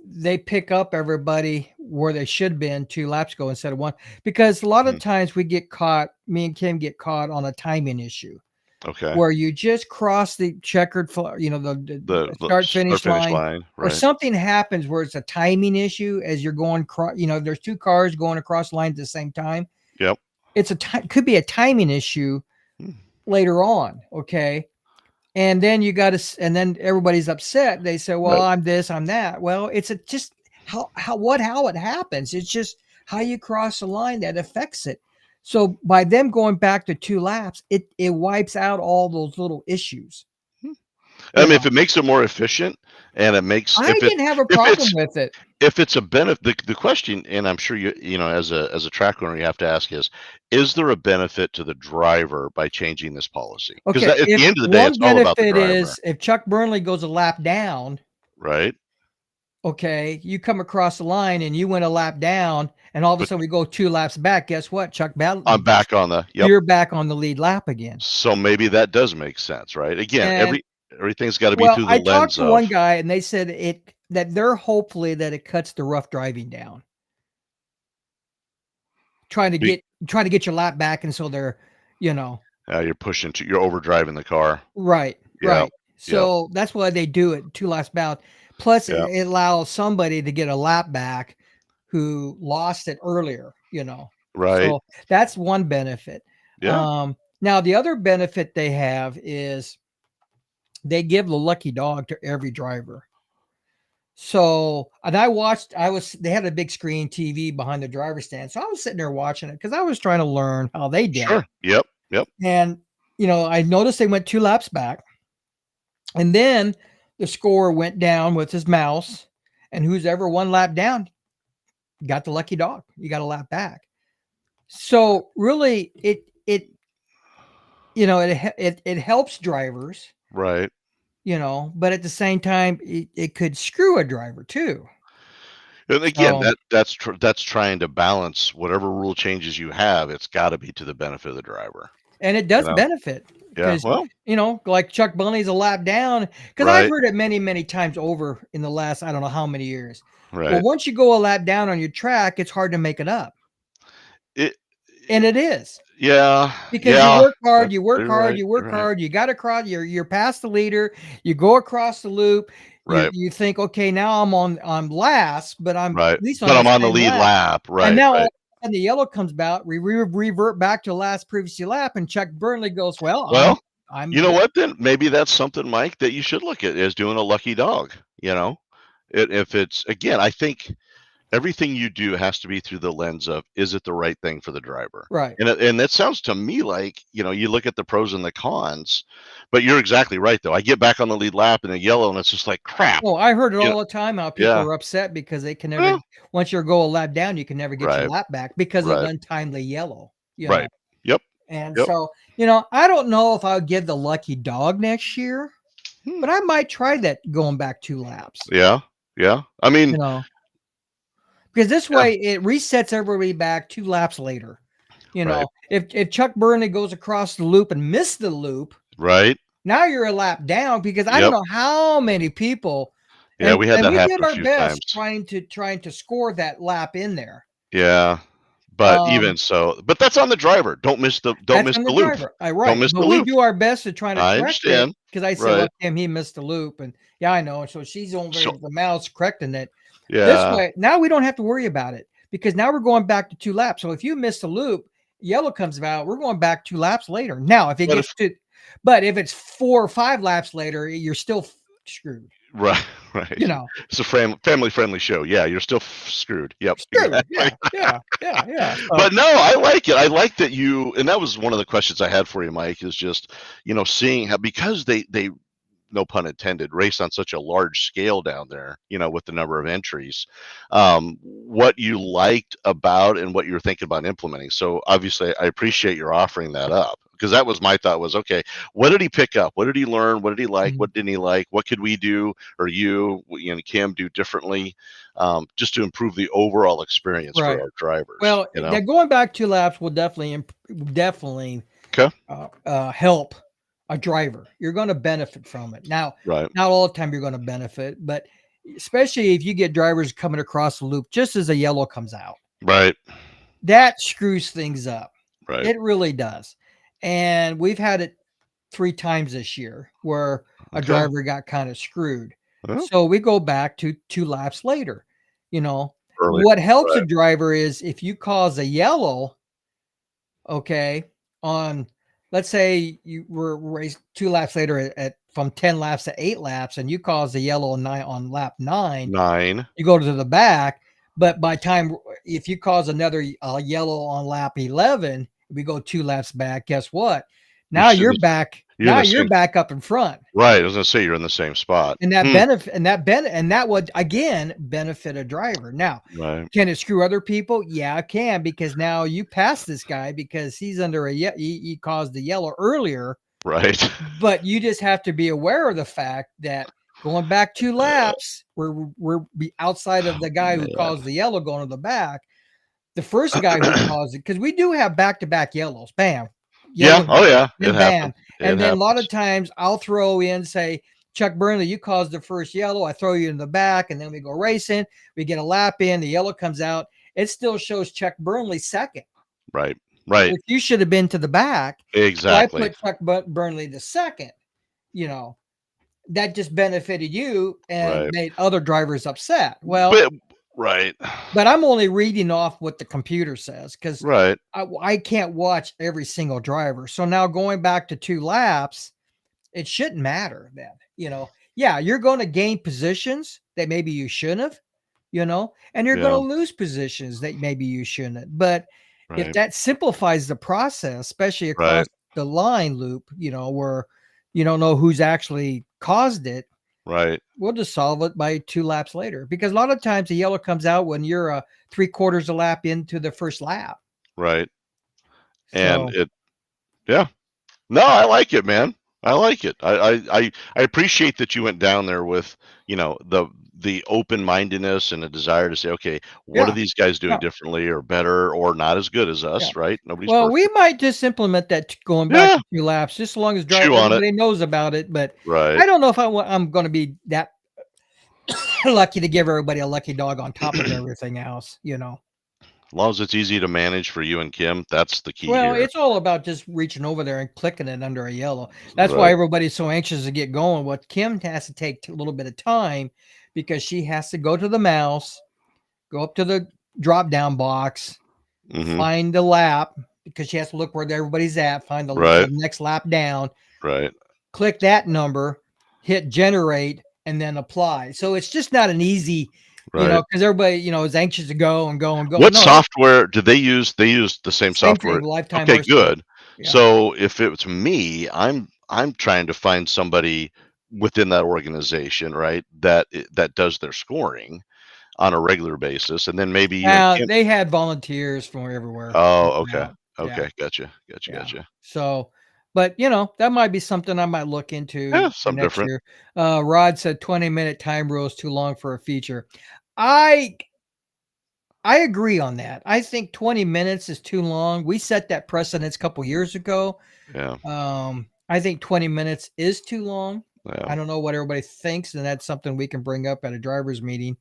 they pick up everybody where they should have been 2 laps ago instead of 1. Because a lot of times me and Kim get caught on a timing issue. Okay. Where you just cross the checkered, the start finish line, right. or something happens where it's a timing issue as you're going, there's 2 cars going across the line at the same time. Yep. It's could be a timing issue later on. Okay. And then and then everybody's upset. They say, well, I'm this, I'm that. Well, it's just how it happens. It's just how you cross the line that affects it. So by them going back to 2 laps, it wipes out all those little issues. I mean, Yeah. if it makes it more efficient and it makes I didn't have a if problem it's with it. if it's a benefit, the question, and I'm sure you know, as a track owner, you have to ask is there a benefit to the driver by changing this policy? Because Okay, at if the end of the day, one it's all about the benefit driver, is if Chuck Burnley goes a lap down, right? okay, you come across the line and you went a lap down, and all of a But sudden we go 2 laps back. Guess what? I'm back on the yep. You're back on the lead lap again. So maybe that does make sense, right? Again, And everything's got to be well, through the I talked lens to one of guy and they said that they're hopefully that it cuts the rough driving down. be, Trying to get your lap back, and so they're, you know, you're you're overdriving the car. right, Yeah, right. So that's why they do it 2 laps back. Plus, yeah, it allows somebody to get a lap back who lost it earlier, you know. right. So that's one benefit. Yeah, Now the other benefit they have is they give the lucky dog to every driver. So, and they had a big screen TV behind the driver's stand. So I was sitting there watching it because I was trying to learn how they did it. sure. Yep. And, I noticed they went 2 laps back. And then the score went down with his mouse. And who's ever 1 lap down got the lucky dog. You got a lap back. So really it helps drivers, Right. but at the same time, it could screw a driver too. And again, So, that's trying to balance whatever rule changes you have. It's got to be to the benefit of the driver. and it You does know? benefit Yeah. because, Well, like Chuck Bunny's a lap down, because I've right. heard it many, many times over in the last, I don't know how many years. Well, Right. once you go a lap down on your track, it's hard to make it up. It. And it is. Yeah. Because Yeah. you work hard, That's you work you're hard, right. you You're work right. hard, you got across, you're past the leader, you go across the loop, Right. you think, okay, now I'm last, but I'm Right. at least on But the I'm on the same lead lap. lap. And Right. now all Right. of a sudden the yellow comes about, we revert back to last previously lap, and Chuck Burnley goes, well, Well, I'm you know what? Then maybe that's something, Mike, that you should look at is doing a lucky dog. If it's again, I think everything you do has to be through the lens of is it the right thing for the driver? right. And that sounds to me like, you look at the pros and the cons, but you're exactly right though. I get back on the lead lap in a yellow and it's just like crap. Oh, I heard it You know, all the time how people yeah. are upset because they can never, Well, once you go a lap down, you can never get your right. lap back because of Right. untimely yellow. Right. Yep. And Yep. so, I don't know if I would give the lucky dog next year, Hmm. but I might try that going back 2 laps, Yeah. Yeah. I mean, because this yeah, way it resets everybody back 2 laps later. right. If Chuck Burnley goes across the loop and missed the loop, Right. now you're a lap down because I don't Yep. know how many people, Yeah, we had that we happen did a our few best times. trying to score that lap in there. Yeah. But Um, even so, but that's on the driver. Don't miss the That's on the loop. driver. Don't Right. miss But the we loop. do our best to try to I correct it understand. because I said, Right. well, Tim, he missed the loop. And yeah, I know. So she's over So the mouse correcting it. This yeah. way, now we don't have to worry about it because now we're going back to 2 laps. So if you miss the loop, yellow comes about, we're going back 2 laps later. Now, if it But gets but if it's 4 or 5 laps later, you're still screwed. Right. Right. It's a family friendly show. Yeah, you're still screwed. Yep. Screwed. Exactly. Yeah. So, But no, I like it. I like that and that was one of the questions I had for you, Mike, is just, seeing how, because they, no pun intended, race on such a large scale down there, with the number of entries, what you liked about and what you were thinking about implementing. So obviously I appreciate your offering that up, because that was my thought was, okay, what did he pick up? What did he learn? What did he like? Mhm. What didn't he like? What could we do, or Kim do differently, just to improve the overall experience Right. for our drivers? Well, now going back 2 laps will definitely Okay. help a driver. You're going to benefit from it. Now, Right. not all the time you're going to benefit, but especially if you get drivers coming across the loop just as a yellow comes out, Right. that screws things up. Right. It really does. And we've had it 3 times this year where a Okay. driver got kind of screwed. Well, So we go back to 2 laps later. early. What helps Right. a driver is if you cause a yellow, okay, on, let's say you were raced 2 laps later at from 10 laps to 8 laps, and you cause a yellow on lap 9, 9. you go to the back. But by time, if you cause another yellow on lap 11, we go 2 laps back. Guess what? Now you're back You're in Now the you're same back up in front. right. I was gonna say you're in the same spot. And that would again benefit a driver. Now, Right. can it screw other people? Yeah, it can, because now you pass this guy because he's under he caused the yellow earlier, Right. but you just have to be aware of the fact that going back 2 laps, we're be outside of the guy who Man. caused the yellow going to the back. The first guy who caused it, because we do have back-to-back yellows. Bam. Yeah. Yellow, Oh yeah. then It bam. happens. And It then a lot of happens. times I'll throw in, say, Chuck Burnley, you caused the first yellow. I throw you in the back, and then we go racing. We get a lap in. The yellow comes out. It still shows Chuck Burnley second, Right. Right. which you should have been to the back. So I Exactly. put Chuck Burnley to second. You know, that just benefited you and Right. made other drivers upset. Well, But right. but I'm only reading off what the computer says, because Right. I can't watch every single driver. So now going back to 2 laps, it shouldn't matter then. Yeah, you're going to gain positions that maybe you shouldn't have, and you're Yeah. going to lose positions that maybe you shouldn't have. But if Right. that simplifies the process, especially across Right. the line loop, where you don't know who's actually caused it, Right. we'll just solve it by 2 laps later. Because a lot of times the yellow comes out when you're 3/4 a lap into the first lap. Right. So And yeah. No, I like it, man. I like it. I appreciate that you went down there with, the open-mindedness and a desire to say, okay, what are yeah, these guys doing yeah, differently or better or not as good as yeah. us, right? Nobody's Well, we perfect. might just implement that going back Yeah, to 2 laps, just as long as chew on it. everybody knows about it. But Right. I don't know if I'm going to be that lucky to give everybody a lucky dog on top of everything else. As long as it's easy to manage for you and Kim, that's the key Well, here. it's all about just reaching over there and clicking it under a yellow. That's why Right. everybody's so anxious to get going. What Kim has to take a little bit of time, because she has to go to the mouse, go up to the drop down box, Mm-hmm. find the lap, because she has to look where everybody's at, find the Right. next lap down, Right. click that number, hit generate, and then apply. So it's just not an easy, Right. because everybody, is anxious to go and go and go. What No, software did they use? They used the same same software. thing, Lifetime Okay, RC. good. Yeah. So if it's me, I'm trying to find somebody within that organization, right? That does their scoring on a regular basis, and then maybe you and Now Kim. they had volunteers from everywhere. Oh, helping okay, out. Yeah, okay, gotcha, gotcha, yeah. gotcha. So, but that might be something I might look into Yeah, for something next different. year. Rod said 20-minute time rule is too long for a feature. I agree on that. I think 20 minutes is too long. We set that precedence a couple years ago. Yeah, I think 20 minutes is too long. I yeah, don't know what everybody thinks, and that's something we can bring up at a driver's meeting.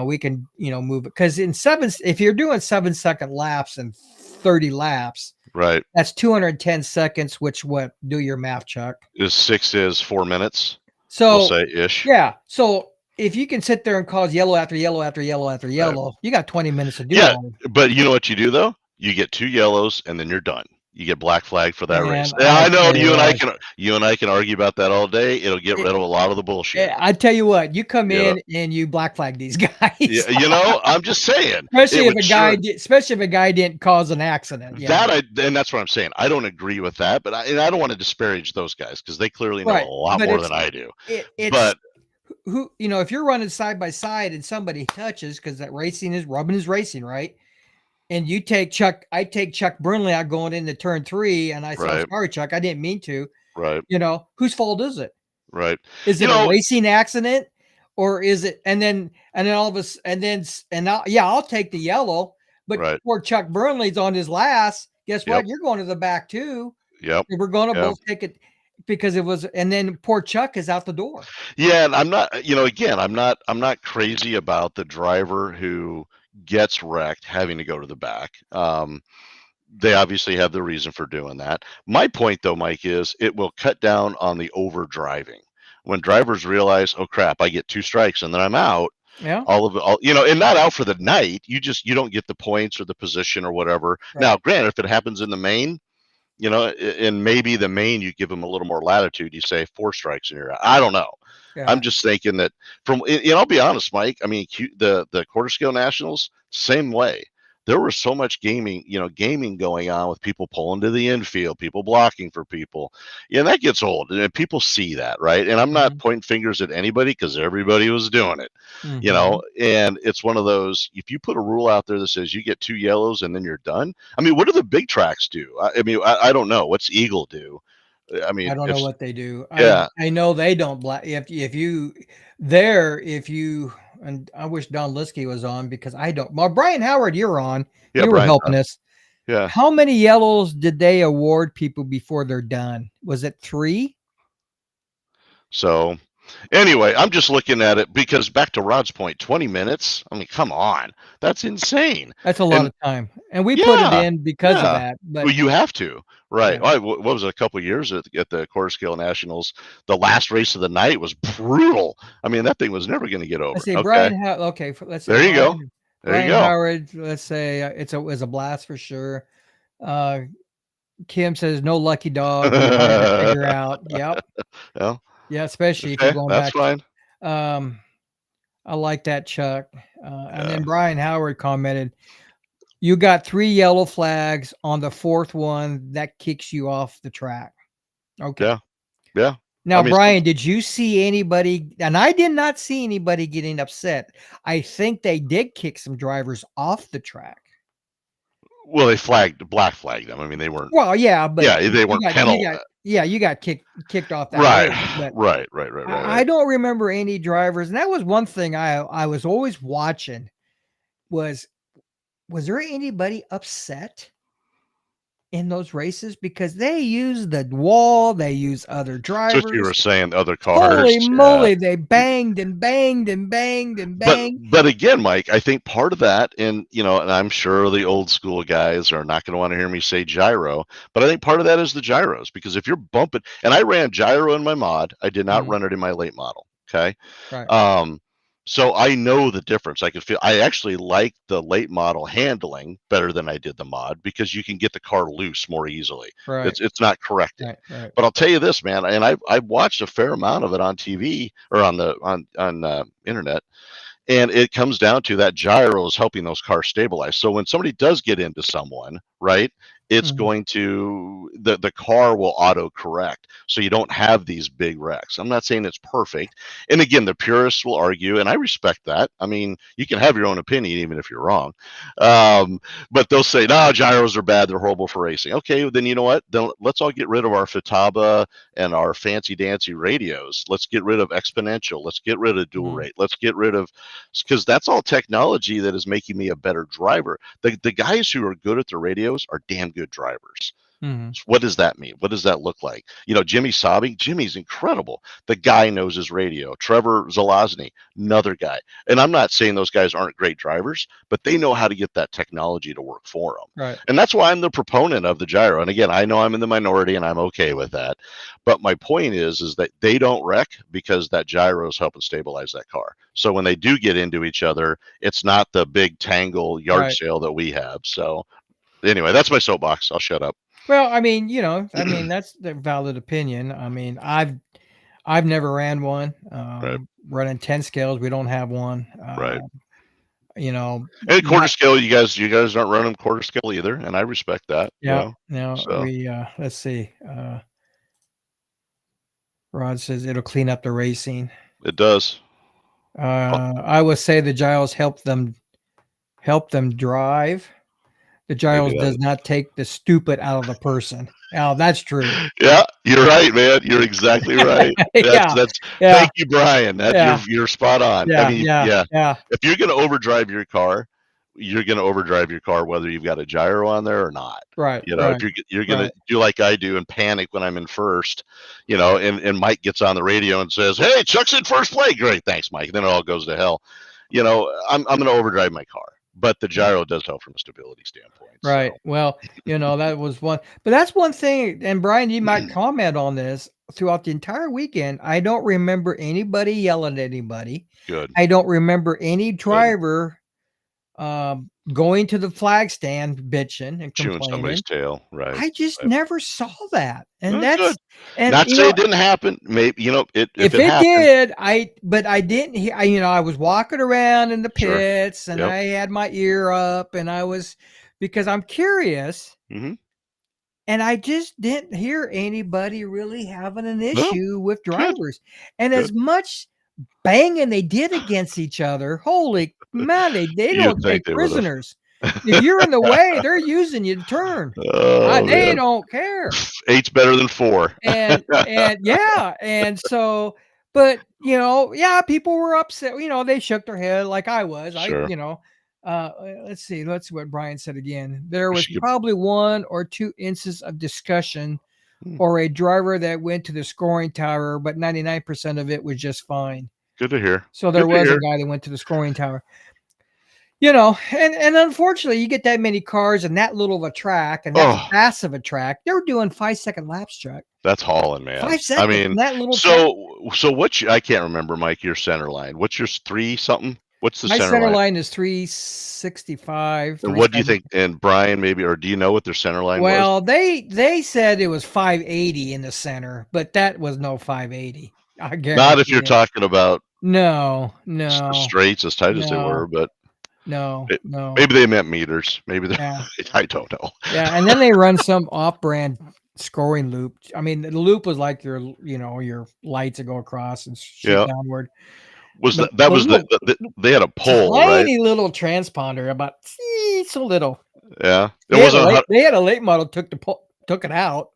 We can, move it, because if you're doing 7-second laps and 30 laps, right. that's 210 seconds, which do your math, Chuck. 6 is 4 minutes. So We'll say ish. yeah. So if you can sit there and cause yellow after yellow after yellow after yellow, you got 20 minutes to do Yeah, all of it. but you know what you do though? You get 2 yellows and then you're done. You get black flag for that race. Man, Yeah, I I know tell you you and I can argue about that all day. It'll get rid of a lot of the bullshit. I tell you what, you come You know, in and you black flag these guys. yeah, I'm just saying. Especially It would sure especially if a guy didn't cause an accident. and that's what I'm saying. I don't agree with that, but I don't want to disparage those guys because they clearly know Right. a lot But more than I do. it's But who, if you're running side by side and somebody touches, because that rubbing is racing, right? And I take Chuck Burnley out going into turn 3, and I say, right, "I'm sorry, Chuck, I didn't mean to." right, Whose fault is it? right. Is You it a know, racing accident, or is it? And then all of us, I'll take the yellow. But right. poor Chuck Burnley's on his last. Guess Yep, what? You're going to the back too. yep, We're going to yep. both take it, because it was. And then poor Chuck is out the door. Yeah, and I'm not, again, I'm not crazy about the driver who gets wrecked having to go to the back. They obviously have the reason for doing that. My point though, Mike, is it will cut down on the over driving. When drivers realize, oh crap, I get 2 strikes and then I'm out, Yeah. and not out for the night. You don't get the points or the position or whatever. Right. Now, granted, if it happens in the main, and maybe the main, you give them a little more latitude. You say 4 strikes and you're out. I don't know. Yeah. I'm just thinking that I'll be honest, Mike. I mean, the quarter scale nationals, same way. there was so much gaming going on with people pulling to the infield, people blocking for people. Yeah, that gets old, and people see that, right? And I'm not pointing fingers at anybody because everybody was doing it, and it's one of those, if you put a rule out there that says you get 2 yellows and then you're done. I mean, what do the big tracks do? I don't know. What's Eagle do? I mean, I don't know what they do. yeah. I know they don't black. If you, and I wish Don Liskey was on because I don't. Well, Brian Howard, you're on. Yeah, You were Brian, helping us. yeah. How many yellows did they award people before they're done? Was it 3? So anyway, I'm just looking at it because back to Rod's point, 20 minutes. I mean, come on, that's insane. That's a lot And of time, and we put it yeah, in because of yeah. that. But Well, you have to, right? Yeah. What was it? A couple of years at the Quarter Scale Nationals, the last race of the night was brutal. I mean, that thing was never going to get over. let's say Okay, Brian. Okay, let's say there you go. There Brian you go. Howard. Let's say it was a blast for sure. Kim says no lucky dog. We're trying to figure out. Yep. Well, Yeah, especially if okay, you're going that's back. fine. I like that, Chuck. And then Brian Howard commented, "You got 3 yellow flags on the 4th one that kicks you off the track." Okay. Yeah, yeah. Now, I mean, Brian, did you see anybody? And I did not see anybody getting upset. I think they did kick some drivers off the track. well, they black flagged them. I mean, they weren't. Well, yeah, but Yeah, they weren't penalized. you got kicked off that Right, race, but right. I don't remember any drivers, and that was one thing I was always watching. Was there anybody upset in those races because they use the wall, they use other drivers? Just you were saying other cars. Holy Yeah. moly, they banged and banged and banged and banged. But again, Mike, I think part of that, and and I'm sure the old school guys are not going to want to hear me say gyro, but I think part of that is the gyros, because if you're bumping, and I ran gyro in my mod, I did not run it in my late model. Okay. Right. So I know the difference. I actually like the late model handling better than I did the mod, because you can get the car loose more easily. Right. It's not corrected. Right. But I'll tell you this, man, and I've watched a fair amount of it on TV or on internet, and it comes down to that gyro is helping those cars stabilize. So when somebody does get into someone, right, it's going to, the car will auto correct, so you don't have these big wrecks. I'm not saying it's perfect, and again, the purists will argue, and I respect that. I mean, you can have your own opinion even if you're wrong, but they'll say, no, gyros are bad, they're horrible for racing. Okay, then you know what, then let's all get rid of our Futaba and our fancy dancy radios. Let's get rid of exponential, let's get rid of dual rate, let's get rid of, because that's all technology that is making me a better driver. The guys who are good at the radios are damn good drivers. What does that mean? What does that look like? Jimmy Sabe, Jimmy's incredible. The guy knows his radio. Trevor Zelazny, another guy. And I'm not saying those guys aren't great drivers, but they know how to get that technology to work for them. Right. And that's why I'm the proponent of the gyro. And again, I know I'm in the minority and I'm okay with that. But my point is that they don't wreck because that gyro is helping stabilize that car. So when they do get into each other, it's not the big tangle yard sale that we have. So anyway, that's my soapbox. I'll shut up. Well, I mean, that's the valid opinion. I mean, I've never ran one. Running 10 scales, we don't have one. Right. And quarter scale, you guys aren't running quarter scale either, and I respect that. Yeah. We let's see. Rod says it'll clean up the racing. It does. I would say the gyros help them drive. The gyros does not take the stupid out of the person. Now that's true. Yeah, you're right, man. You're exactly right. Thank you, Brian. You're spot on. Yeah, I mean, if you're going to overdrive your car, you're going to overdrive your car whether you've got a gyro on there or not. Right. If you're going to do like I do and panic when I'm in first, and Mike gets on the radio and says, "Hey, Chuck's in first place." Great, thanks, Mike. Then it all goes to hell. I'm going to overdrive my car. But the gyro does help from a stability standpoint. Right. So. Well, that was one. But that's one thing. And Brian, you might comment on this. Throughout the entire weekend, I don't remember anybody yelling at anybody. Good. I don't remember any driver going to the flag stand bitching and Chewing complaining. somebody's tail, right? I just Right. never saw that. And Well, good. and Not you say know, it didn't happen. Maybe if if it it happened, did, but I didn't hear, I was walking around in the sure. pits and Yep. I had my ear up and because I'm curious. Hmm. And I just didn't hear anybody really having an No, issue with good, drivers. And good. as much banging they did against each other, holy man, they You'd don't think take they would have. prisoners. If you're in the way, they're using you to turn. Oh They man, don't care. 8's better than 4. And yeah, and so, but yeah, people were upset. They shook their head like I was. Sure. Let's see what Brian said again. There We was should get- probably 1 or 2 instances of discussion Hmm. or a driver that went to the scoring tower, but 99% of it was just fine. Good to hear. So there Good to was a hear. guy that went to the scoring tower. And unfortunately, you get that many cars and that little of a track and that Oh, fast of a track. They were doing 5-second laps, Chuck. that's hauling, man. 5 I seconds mean, in that little track. so what's I can't remember, Mike, your center line. What's your 3 something? What's the My center center line? line is 365. And what do you think? And Brian, maybe, or do you know what their center line was? Well, they said it was 580 in the center, but that was no 580. I guarantee. Not if you're it. talking about No, the straights as tight as they No. were, but no. maybe they meant meters. Maybe they Yeah. I don't know. Yeah, and then they run some off-brand scoring loop. I mean, the loop was like your lights that go across and shoot Yeah. downward. Was But that was the they had a pole, right? Tiny little transponder, about so little. Yeah. It They wasn't had a late model took it out.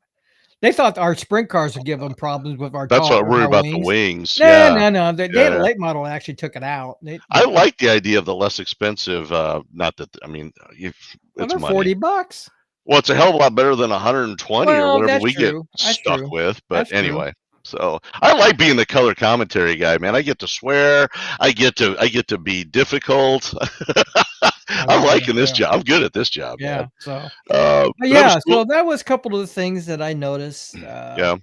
They thought our sprint cars would give them problems with our. that's what I worry our about wings. the wings. No, Yeah. no. They had a late model that actually took it out. I like the idea of the less expensive. Not that I mean, it's they're money. $40. Well, it's a hell of a lot better than 120 Well, or whatever that's we true. get That's stuck true. with. But That's true. anyway, so I like being the color commentary guy, man. I get to swear. I get to be difficult. I'm liking this job. I'm good at this job. Yeah. Man. So. But Yeah. that was cool. So that was a couple of the things that I noticed. Yeah.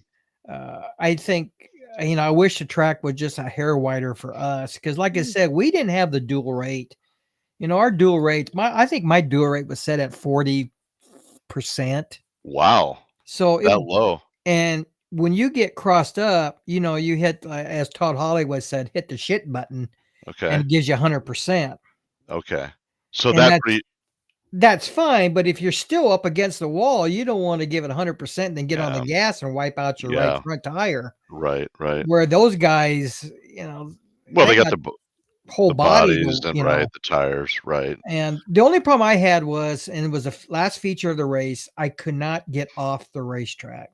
I think I wish the track was just a hair wider for us because, like I said, we didn't have the dual rate. Our dual rate. I think my dual rate was set at 40%. Wow. So That low. and when you get crossed up, you hit, as Todd Hollywood said, hit the shit button, Okay. and it gives you 100%. Okay. So And that's fine, but if you're still up against the wall, you don't want to give it 100% and then get on the gas and wipe out your right front tire. right. Where those guys, Well, they got the whole body, bodies and the tires, right. And the only problem I had was, and it was the last feature of the race, I could not get off the racetrack.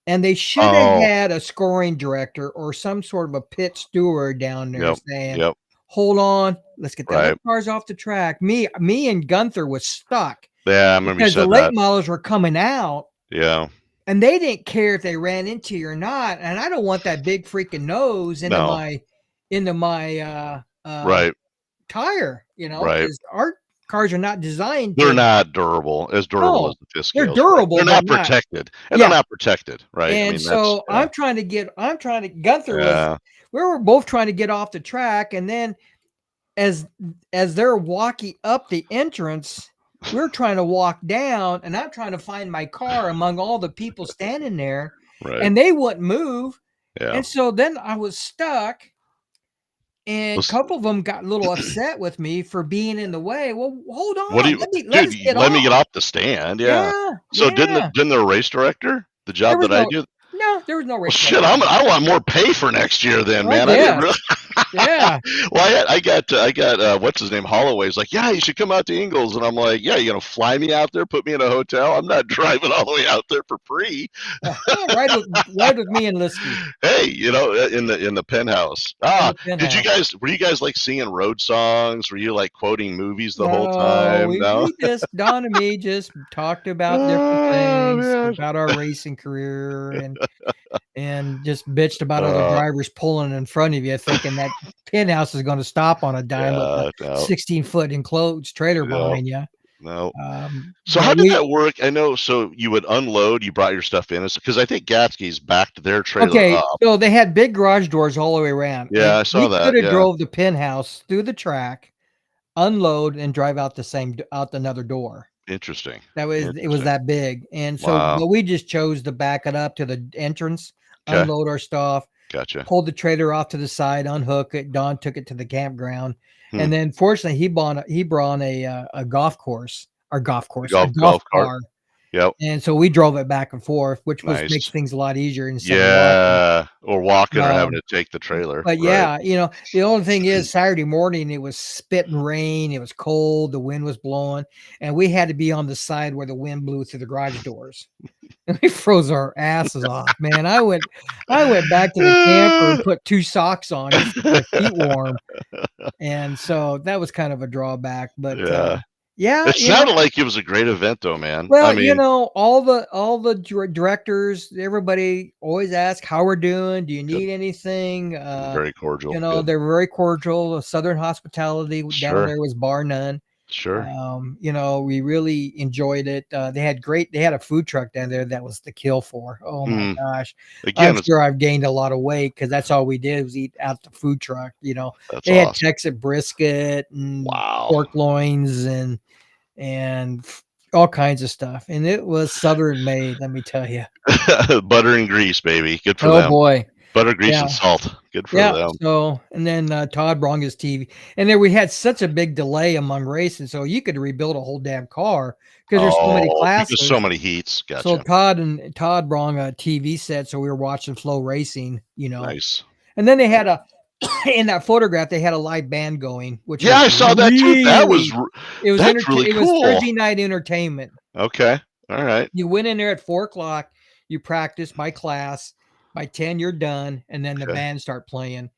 And they should have had a scoring director or some sort of a pit steward down there saying, hold on, let's get the other cars off the track. Me and Gunther was stuck. Yeah, I remember because the late models were coming out. Yeah. And they didn't care if they ran into you or not. And I don't want that big freaking nose into my tire, because our cars are not designed. They're not durable as the fifth scales. They're durable. They're not protected. And they're not protected, right? And so I'm trying to Gunther we were both trying to get off the track. And then as they're walking up the entrance, we're trying to walk down, and I'm trying to find my car among all the people standing there, and they wouldn't move. Yeah. And so then I was stuck, and a couple of them got a little upset with me for being in the way. Well, hold on. Let me get off the stand. Yeah. So didn't the race director, the job that I do? No, there was no race. Shit, I want more pay for next year then, man. Yeah. I didn't really... Yeah. Well, I got what's his name? Holloway's like, yeah, you should come out to Ingalls, and I'm like, yeah, you gonna fly me out there, put me in a hotel? I'm not driving all the way out there for free. Right with me and Liskey. Hey, in the penthouse. Did you guys? Were you guys like singing road songs? Were you like quoting movies the whole time? We just Don and me just talked about different things about our racing career and just bitched about other drivers pulling in front of you, thinking that penthouse is going to stop on a dime with a 16-foot enclosed trailer behind you. No. So how did that work? I know. So you would unload. You brought your stuff in, because I think Gatsky's backed their trailer up. So they had big garage doors all the way around. Yeah, I saw that. We could have drove the penthouse through the track, unload and drive out out another door. Interesting. It was Interesting. that big. And so, Wow. but we just chose to back it up to the entrance, Okay. unload our stuff, Gotcha. pulled the trailer off to the side, unhook it. Don took it to the campground, Hmm. and then fortunately he brought a golf course, a golf Golf cart. car, Yep. and so we drove it back and forth, which makes Nice. things a lot easier instead of walking. Yeah. Or walking or having Um, to take the trailer. But Right. yeah, the only thing is Saturday morning it was spitting rain, it was cold, the wind was blowing, and we had to be on the side where the wind blew through the garage doors. And we froze our asses off, man. I went back to the camper and put 2 socks on just to keep my feet warm. And so that was kind of a drawback, but Yeah. yeah, It sounded like it was a great event though, man. I well, mean, all the directors, everybody always asks how we're doing. Do you good. need anything? Very cordial. Good. They're very cordial. The Southern hospitality down Sure. there was bar none. Sure. We really enjoyed it. They had a food truck down there that was the kill for. Oh my gosh. Again, I'm sure I've gained a lot of weight because that's all we did was eat out the food truck. that's They had awesome. Texas brisket and Wow. pork loins and all kinds of stuff. And it was Southern made, let me tell you. Butter and grease, baby. Good for Oh them. boy. Butter, grease, Yeah. and salt. Good for Yeah. them. So, and then Todd brought his TV, and then we had such a big delay among races, so you could rebuild a whole damn car because there's so many classes. There's so many heats. Gotcha. So Todd brought a TV set, so we were watching Flow Racing. Nice. And then they had in that photograph they had a live band going, which Yeah, I saw that too. That was it was that's really it was cool. Thursday night entertainment. Okay. All right. You went in there at 4:00. You practice by class. By 10, you're done, and then the Okay. band start playing,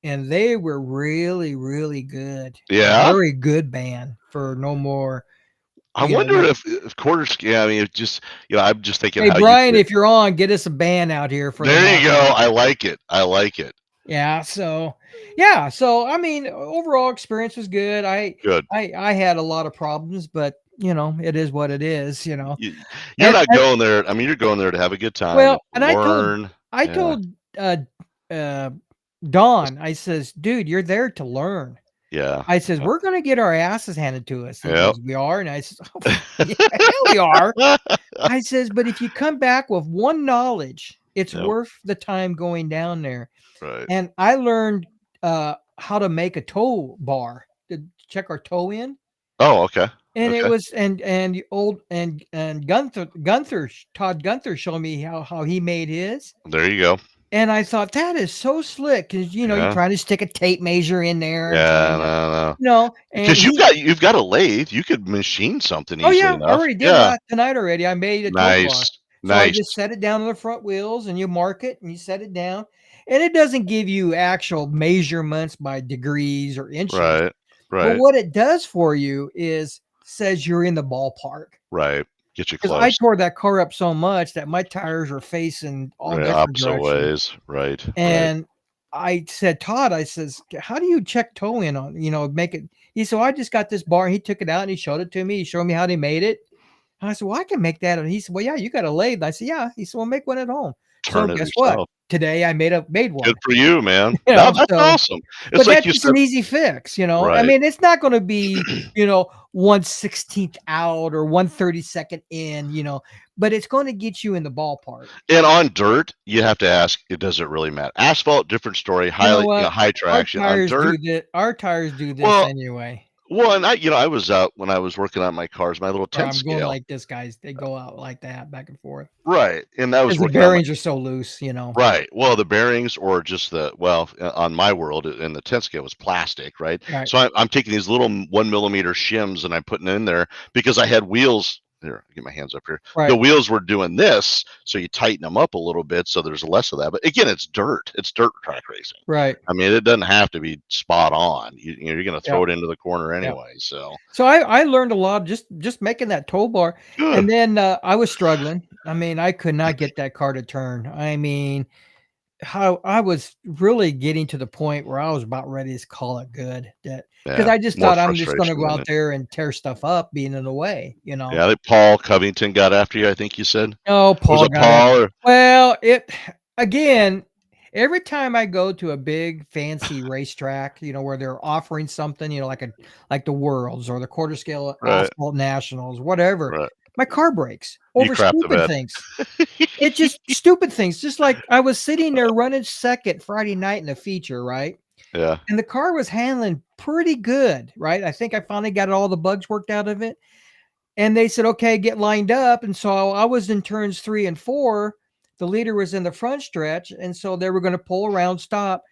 and they were really, really good. Yeah. Very good band for no more. I wonder if quarter scale. I mean, it just I'm just thinking. Hey how Brian, if you're on, get us a band out here for. There you go. I like it. I like it. Yeah. So I mean, overall experience was good. Good. I had a lot of problems, but it is what it is. You're not going there. I mean, you're going there to have a good time. Well, and learn. I told Don, I says, dude, you're there to learn. Yeah. I says, we're going to get our asses handed to us. He Yep. goes, we are. And I says, oh, yeah, hell we are. I says, but if you come back with one knowledge, it's Yep. worth the time going down there. Right. And I learned how to make a tow bar to check our tow in. Oh, okay. And Okay. it was and Todd Gunther showed me how he made his. There you go. And I thought that is so slick because Yeah. you're trying to stick a tape measure in there. Yeah, no. No, and Because you've got a lathe. You could machine something oh easily yeah, enough. I already did that tonight already. I made a tow bar. Nice. So I Nice. just set it down on the front wheels and you mark it and you set it down. And it doesn't give you actual measurements by degrees or inches. Right. But Right. what it does for you is says you're in the ballpark. Right. Get you Because close. I tore that car up so much that my tires were facing all Right, different opposite directions. ways. Right. And I said, Todd, I says, how do you check toe in on, make it? He said, well, I just got this bar. He took it out and he showed it to me. He showed me how they made it. And I said, well, I can make that. And he said, well, yeah, you got a lathe. And I said, yeah. He said, well, make one at home. Turn So it guess what? yourself. Today I made one. Good for you, man. You No, know, that's so- awesome. But It's like that's you just said. an easy fix, I Right. mean, it's not going to be, 1/16 out or 1/32 in, but it's going to get you in the ballpark. And on dirt, you have to ask, does it really matter? Asphalt, different story. what? High traction. On dirt, Our tires do this Well, anyway. well, and I was out when I was working on my cars, my little Or 10 I'm going scale. like this, guys. They go out like that, back and forth. Right. And that was Because the working on my- bearings are so loose, Right. Well, the bearings or just on my world in the 10 scale was plastic, right? Right. So I'm taking these little 1 millimeter shims and I'm putting it in there because I had wheels. Here, get my hands up here. Right. The wheels were doing this, so you tighten them up a little bit so there's less of that. But again, it's dirt. It's dirt track racing. Right. I mean, it doesn't have to be spot on. You're going to throw it into the corner Yeah. anyway. So So I learned a lot just making that tow bar. good. And then I was struggling. I mean, I could not get that car to turn. I mean, how I was really getting to the point where I was about ready to call it good. Because Yeah, I just more thought I'm just going to frustration go than out there and tear stuff up, being in the way, Yeah, I think Paul Covington got after you. I think you said. Oh, Was Paul it got it. Paul or Well, again, every time I go to a big fancy racetrack, where they're offering something, like the Worlds or the Quarter Scale Right. Asphalt Nationals, whatever, Right. my car breaks You over crap the stupid bed. things. It's just stupid things. Just like I was sitting there running second Friday night in the feature, right? Yeah. And the car was handling pretty good, right? I think I finally got all the bugs worked out of it. And they said, okay, get lined up. And so I was in turns 3 and 4. The leader was in the front stretch. And so they were going to pull around, stop.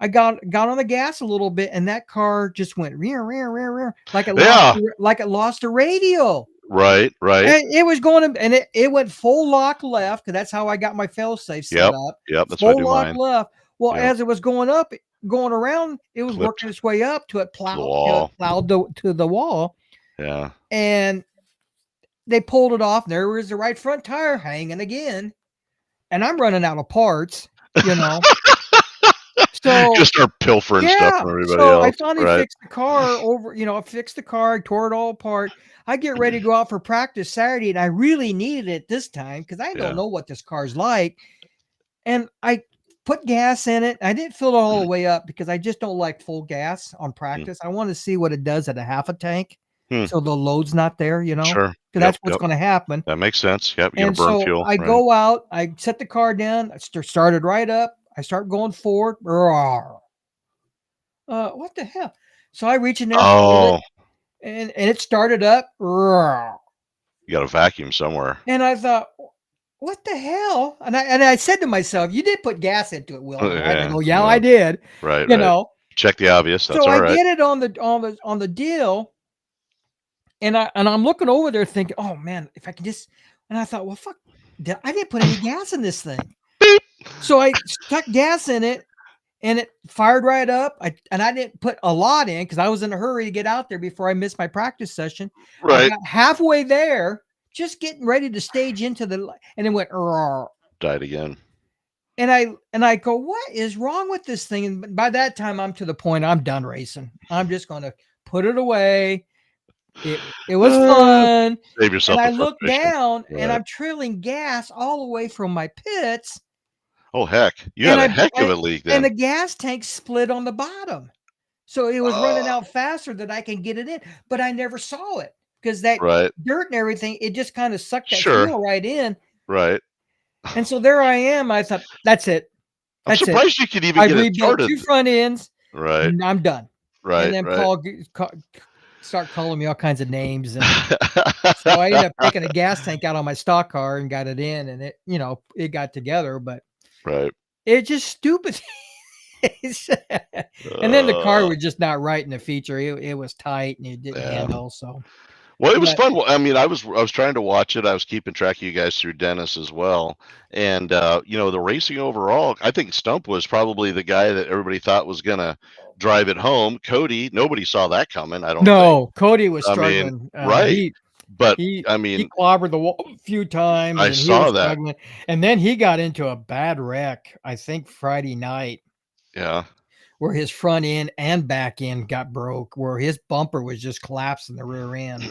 I got on the gas a little bit, and that car just went rear, rear, rear, rear, like Yeah. it lost a radio. Right. Right. And it was going to, and it went full lock left, because that's how I got my fail-safe set Yep. up. Yep. That's what I Full do lock mine. left. Well, Yep. as it was going around, it was Clipped. working its way up to it To the plowed wall. to the wall. Yeah. And they pulled it off. And there was the right front tire hanging again. And I'm running out of parts, So Just start pilfering stuff from everybody so I else. finally Right. fixed the car fixed the car, tore it all apart. I get ready to go out for practice Saturday, and I really needed it this time because I Yeah. don't know what this car's like. And I put gas in it. I didn't fill it all the way up because I just don't like full gas on practice. I want to see what it does at a half a tank. Hmm. So the load's not there, Sure. because Yep. that's what's Yep. going to happen. That makes sense. Yep. You're And gonna burn so fuel. I Right. go out, I set the car down, I started right up, I start going forward. What the hell? So I reach in there, pulled Oh, it, and it started up. you got a vacuum somewhere. And I thought, what the hell? And I said to myself, you did put gas into it, Will. Right? I go, yeah, I did. Right. You Right. know. Check the obvious. That's So all I right. get it on the deal, and I'm looking over there thinking, oh man, if I can just. And I thought, well, fuck, I didn't put any gas in this thing. Beep. So I stuck gas in it, and it fired right up. I didn't put a lot in because I was in a hurry to get out there before I missed my practice session. I Right. got halfway there, just getting ready to stage into and it went. Died again. And I go, what is wrong with this thing? And by that time, I'm to the point I'm done racing. I'm just going to put it away. It was fun. Save yourself And I the look frustration. down, Right. and I'm trailing gas all the way from my pits. Oh heck, you And had a heck of a leak And then. the gas tank split on the bottom. So it was running out faster than I can get it in, but I never saw it because that Right. dirt and everything, it just kind of sucked that Sure. fuel right in. Right. And so there I am. I thought, that's it. I'm That's it. surprised you could even I get it rebuilt started. 2 front ends. Right. And I'm done. Right. And then right. Paul start calling me all kinds of names. And so I ended up taking a gas tank out on my stock car and got it in, and it, it got together, but Right. it's just stupid. And then the car was just not right in the feature. It was tight and it didn't handle. So Well, it was but- fun. I mean, I was trying to watch it. I was keeping track of you guys through Dennis as well. And the racing overall, I think Stump was probably the guy that everybody thought was gonna drive it home. Cody, nobody saw that coming. I don't think. no, Cody was I mean, struggling. right. But He I mean, clobbered the wall a few times. I and he saw was that. struggling. And then he got into a bad wreck, I think Friday night, yeah. where his front end and back end got broke, where his bumper was just collapsing the rear end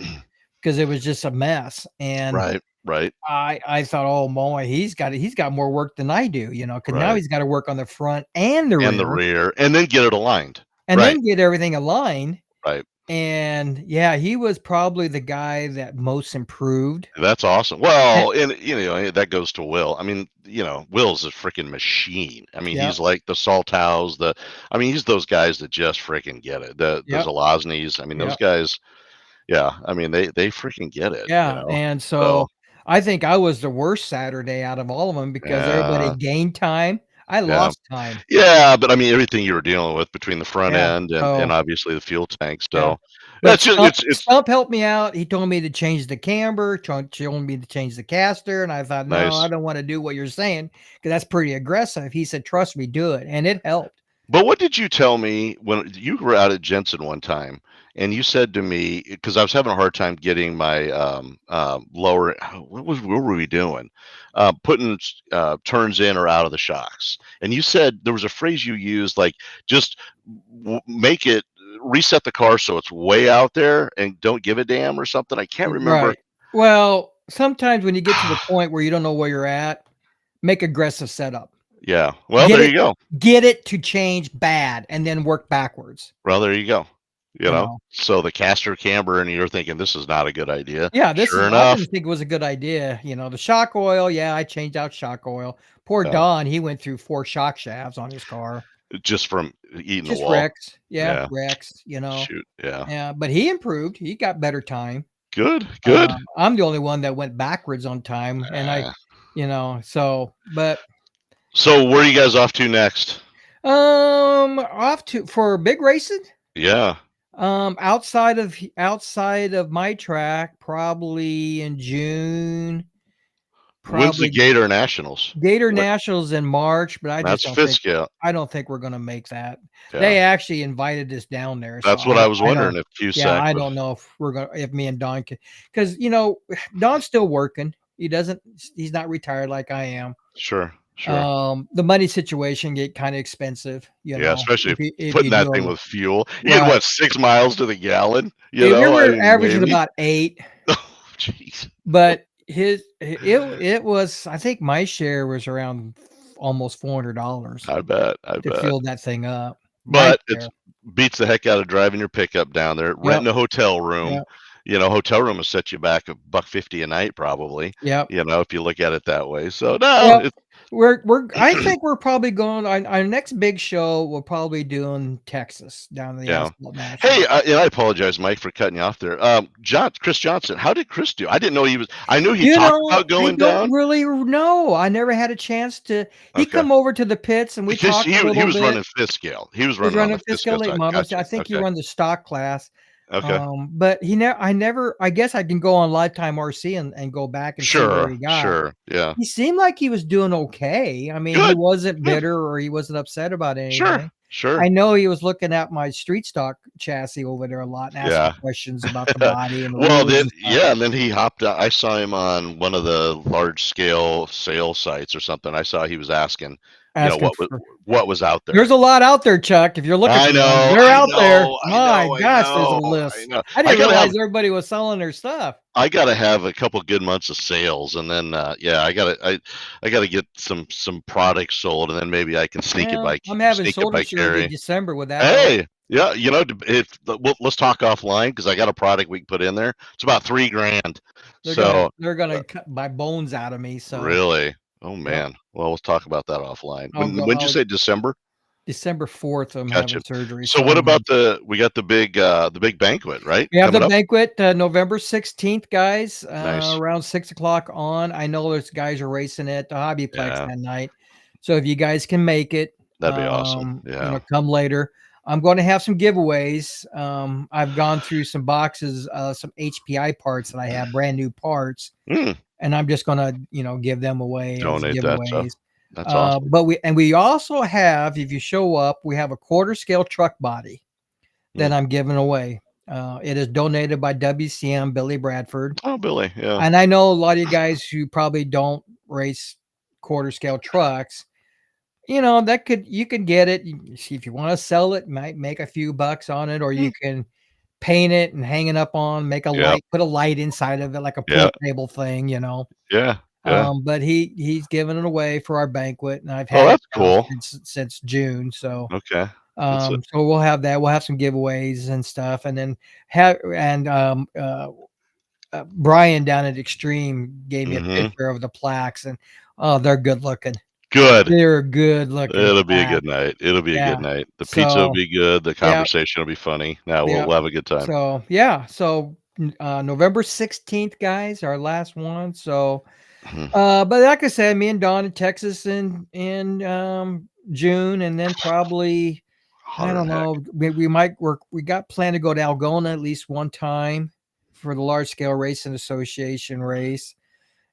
because it was just a mess. And Right. Right. I thought, oh boy, he's got more work than I do, because now Right. he's got to work on the front and the rear. And the rear, and then get it aligned. and right. then get everything aligned. Right. And yeah, he was probably the guy that most improved. That's awesome. Well, and that goes to Will. I mean, Will's a freaking machine. I mean, Yeah. he's like the Salthows, he's those guys that just freaking get it. The Yep. Zelazny's. I mean, those Yep. guys. Yeah, I mean, they freaking get it. Yeah, and so I think I was the worst Saturday out of all of them because everybody gained time. I lost time. Yeah, but I mean, everything you were dealing with between the front Yeah, end so- and obviously the fuel tank. Yeah. So But that's just it's Stump helped me out. He told me to change the camber, told me to change the caster, and I thought, no, Nice. I don't want to do what you're saying because that's pretty aggressive. He said, trust me, do it, and it helped. But what did you tell me when you were out at Jensen one time, and you said to me, because I was having a hard time getting my lower, what were we doing? Putting turns in or out of the shocks. And you said there was a phrase you used, like just make it, reset the car so it's way out there and don't give a damn or something. I can't remember. Right. Well, sometimes when you get to the point where you don't know where you're at, make aggressive setup. Yeah. Well, Get there it you go. get it to change bad and then work backwards, Well, there you go. You you know, know? so the caster camber, and you're thinking this is not a good idea. Yeah, Sure I enough, didn't think it was a good idea, the shock oil, yeah, I changed out shock oil. Poor yeah, Don, he went through 4 shock shafts on his car. just from eating the Just wall. wrecks. Yeah, Yeah. wrecks, Shoot. Yeah. Yeah, but he improved, he got better time. Good. Good. I'm the only one that went backwards on time, and Uh, but, so where are you guys off to next? off to for big racing? Yeah. Outside of my track, probably in June, When's the probably Gator Nationals? Gator What? Nationals in March, but That's fifth scale. I don't think we're gonna make that. Yeah. They actually invited us down there, so That's what I was I wondering don't if yeah, QSAC I was. don't know if me and Don can, because Don's still working. He's not retired like I am. Sure. Sure. The money situation get kind of expensive, Yeah, especially if putting you that do thing a with fuel. You get right. what, 6 miles to the gallon? You We know, I were mean, averaging maybe. about 8. Oh, jeez. But it was, I think my share was around almost $400 I bet. I to bet. fill that thing up. My But share. it beats the heck out of driving your pickup down there, renting a hotel room. Yep. Hotel room will set you back $150 a night probably. Yep. If you look at it that way. So Well, no, I think we're probably going our next big show. We'll probably do in Texas down in the yeah. Asphalt National. Hey, and I apologize, Mike, for cutting you off there. Chris Johnson, how did Chris do? I didn't know he was. I knew he talked about going I don't down. really know. I never had a chance to. He Okay. come over to the pits and we Because talked a little he was bit. running fifth scale. He was He was running on running the fifth scale late side. models. Gotcha. I think he Okay. run the stock class. Okay. But I guess I can go on Lifetime RC and go back and see where he got. Sure. Yeah. He seemed like he was doing okay. I mean, he Good. wasn't bitter or he wasn't upset about anything. Sure. I know he was looking at my street stock chassis over there a lot and asking questions about the body and the Well, wheels then and stuff. and then he hopped out. I saw him on one of the large scale sales sites or something. I saw he was asking, Asking what was out there. There's a lot out there, Chuck. If you're looking I for know, them, they're out there. I My know, gosh, there's a I list. know. I didn't gotta realize have everybody was selling their stuff. I gotta have a couple good months of sales, and then I gotta get some products sold, and then maybe I can sneak it Well, by I'm having sneak it solar by shows in carry. December with that. Hey, yeah, let's talk offline because I got a product we can put in there. It's about $3,000. They're gonna cut my bones out of me. So really, oh man. Well, let's talk about that offline. When'd you say December? December 4th, I'm Gotcha. having surgery. So what about we got the big banquet, right? We have the Coming up? banquet November 16th, guys. Nice. Around 6:00 on. I know there's guys are racing at the Hobbyplex Yeah. that night. So if you guys can make it, That'd be awesome. Yeah. come later. I'm going to have some giveaways. I've gone through some boxes, some HPI parts that I have, brand new parts, and I'm just going to, give them away as Donate that stuff. giveaways. That's awesome. But we also have, if you show up, we have a quarter scale truck body that I'm giving away. It is donated by WCM Billy Bradford. Oh, Billy, yeah. And I know a lot of you guys who probably don't race quarter scale trucks. You could get it. See if you want to sell it, might make a few bucks on it, or you can paint it and hang it up on, make a light, put a light inside of it like a pool table thing, Yeah. But he's giving it away for our banquet, and I've Oh, had that's it cool. since June. So Okay. so we'll have that. We'll have some giveaways and stuff, and then Brian down at Extreme gave me a picture of the plaques, and they're good looking. Good. They're good looking. It'll be a good night. It'll be a good night. The pizza will be good. The conversation will be funny. Now we'll have a good time. So yeah. So November 16th, guys, our last one. So but like I said, me and Don in Texas in June, and then probably I don't know. We might work. We got planned to go to Algona at least one time for the Large Scale Racing Association race,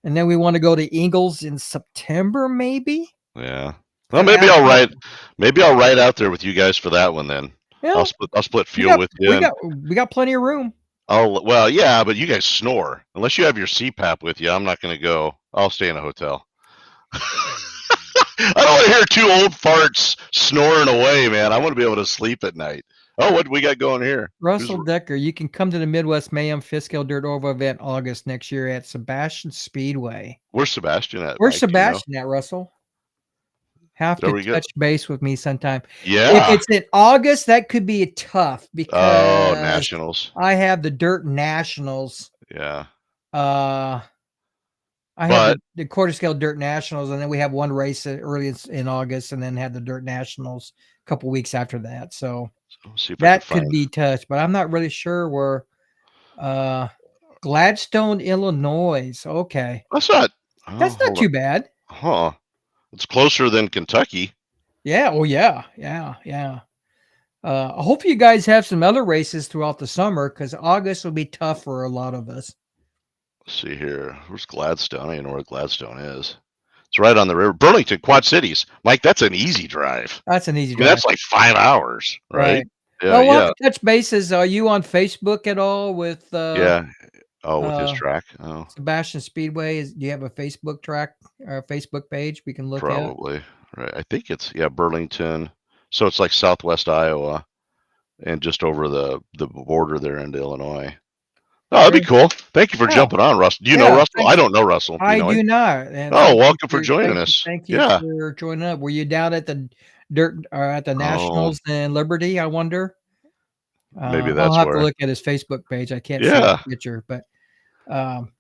and then we want to go to Ingalls in September, maybe. Yeah. Well, maybe I'll ride out there with you guys for that one then. Yeah. I'll split fuel with you. We got plenty of room. Well, yeah, but you guys snore. Unless you have your CPAP with you, I'm not going to go. I'll stay in a hotel. I don't want to hear two old farts snoring away, man. I want to be able to sleep at night. Oh, what do we got going here? Russell Decker, you can come to the Midwest Mayhem Fifth Scale Dirt Oval event August next year at Sebastian Speedway. Where's Sebastian at? Where's Sebastian at, Russell? Have There to we go. touch base with me sometime. If Yeah. it's in August, that could be tough Oh, because nationals. I have the Dirt Nationals. Yeah. Uh, I have But the quarter scale Dirt Nationals, and then we have one race early in August, and then have the Dirt Nationals a couple weeks after that. So let's see if I can that could find. be touch, but I'm not really sure where. Gladstone, Illinois. Okay, That's not. Oh, that's not hold on. too bad. Huh. It's closer than Kentucky. Yeah. Oh, yeah. Yeah. Yeah. I hope you guys have some other races throughout the summer because August will be tough for a lot of us. Let's see here. Where's Gladstone? I don't even know where Gladstone is. It's right on the river. Burlington, Quad Cities. Mike, that's an easy drive. That's an easy I mean, drive. that's like 5 hours, right? Yeah, Well, we'll have yeah, to touch bases. Are you on Facebook at all with yeah. Oh, with his uh, track? Oh, Sebastian Speedway? Do you have a Facebook track or Facebook page we can look at? probably. Right. I think it's, yeah, Burlington. So it's like southwest Iowa and just over the border there into Illinois. Oh, that'd be cool. Thank you for Yeah. jumping on, Russell. Do you know Yeah, Russell? thanks. I don't know Russell. Do you I know do him? not. And Oh, thank you welcome for joining us. Thank you Yeah. for joining up. Were you down at the Dirt or at the Oh, Nationals in Liberty? I wonder. maybe I'll that's have to where. look at his Facebook page. I can't see Yeah. the picture, but um,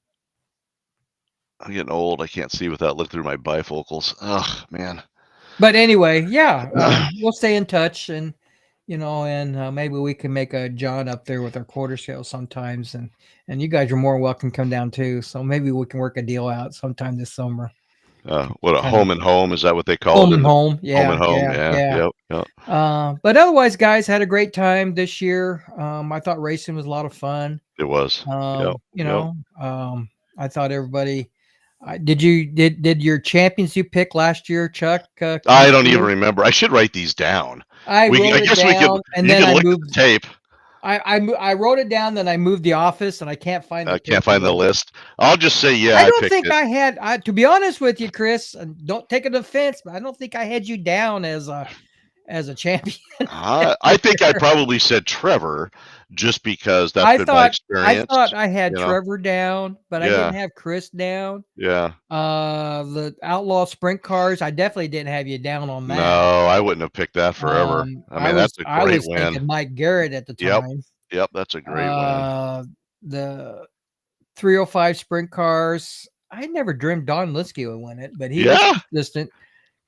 I'm getting old. I can't see without looking through my bifocals. Ugh, man. but anyway, yeah, we'll stay in touch, and and maybe we can make a John up there with our quarter scale sometimes, and you guys are more welcome to come down too. So maybe we can work a deal out sometime this summer. What a Kinda- home and home, is that what they call Home it? and home, yeah, Home and home. yeah, Yeah. yeah. Yep. But otherwise, guys, had a great time this year. I thought racing was a lot of fun. It was. Yep. I thought everybody. Did your champions you picked last year, Chuck? I don't even remember. I should write these down. I wrote I it guess we could. down, and You then can I look at moved. the tape. I wrote it down, then I moved the office, and I can't find. I can't find the list. I'll just say, yeah, I I don't picked think it. I had. To be honest with you, Chris, and don't take an offense, but I don't think I had you down as a champion. I think I probably said Trevor, just because that's been my I experience. thought I had you know? Trevor down, but I Yeah. didn't have Chris down. Yeah. The Outlaw Sprint Cars, I definitely didn't have you down on that. No, I wouldn't have picked that forever. I mean, that's a great win. Thinking Mike Garrett at the Yep. time. Yep, that's a great win. The 305 Sprint Cars, I never dreamed Don Linsky would win it, but he Yeah. was consistent.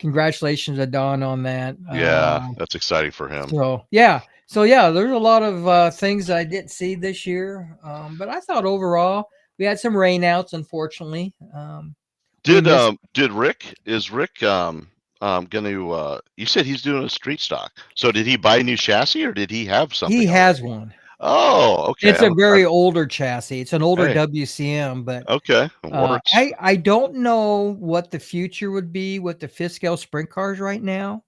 Congratulations to Don on that. Yeah, that's exciting for him. So there's a lot of things I didn't see this year, but I thought overall we had some rainouts, unfortunately. Did Rick? Is Rick gonna? You said he's doing a street stock. So did he buy a new chassis, or did he have something? He has one. Oh, okay. It's a very older chassis. It's an older Hey. WCM, but Okay. It works. I don't know what the future would be with the fifth scale sprint cars right now,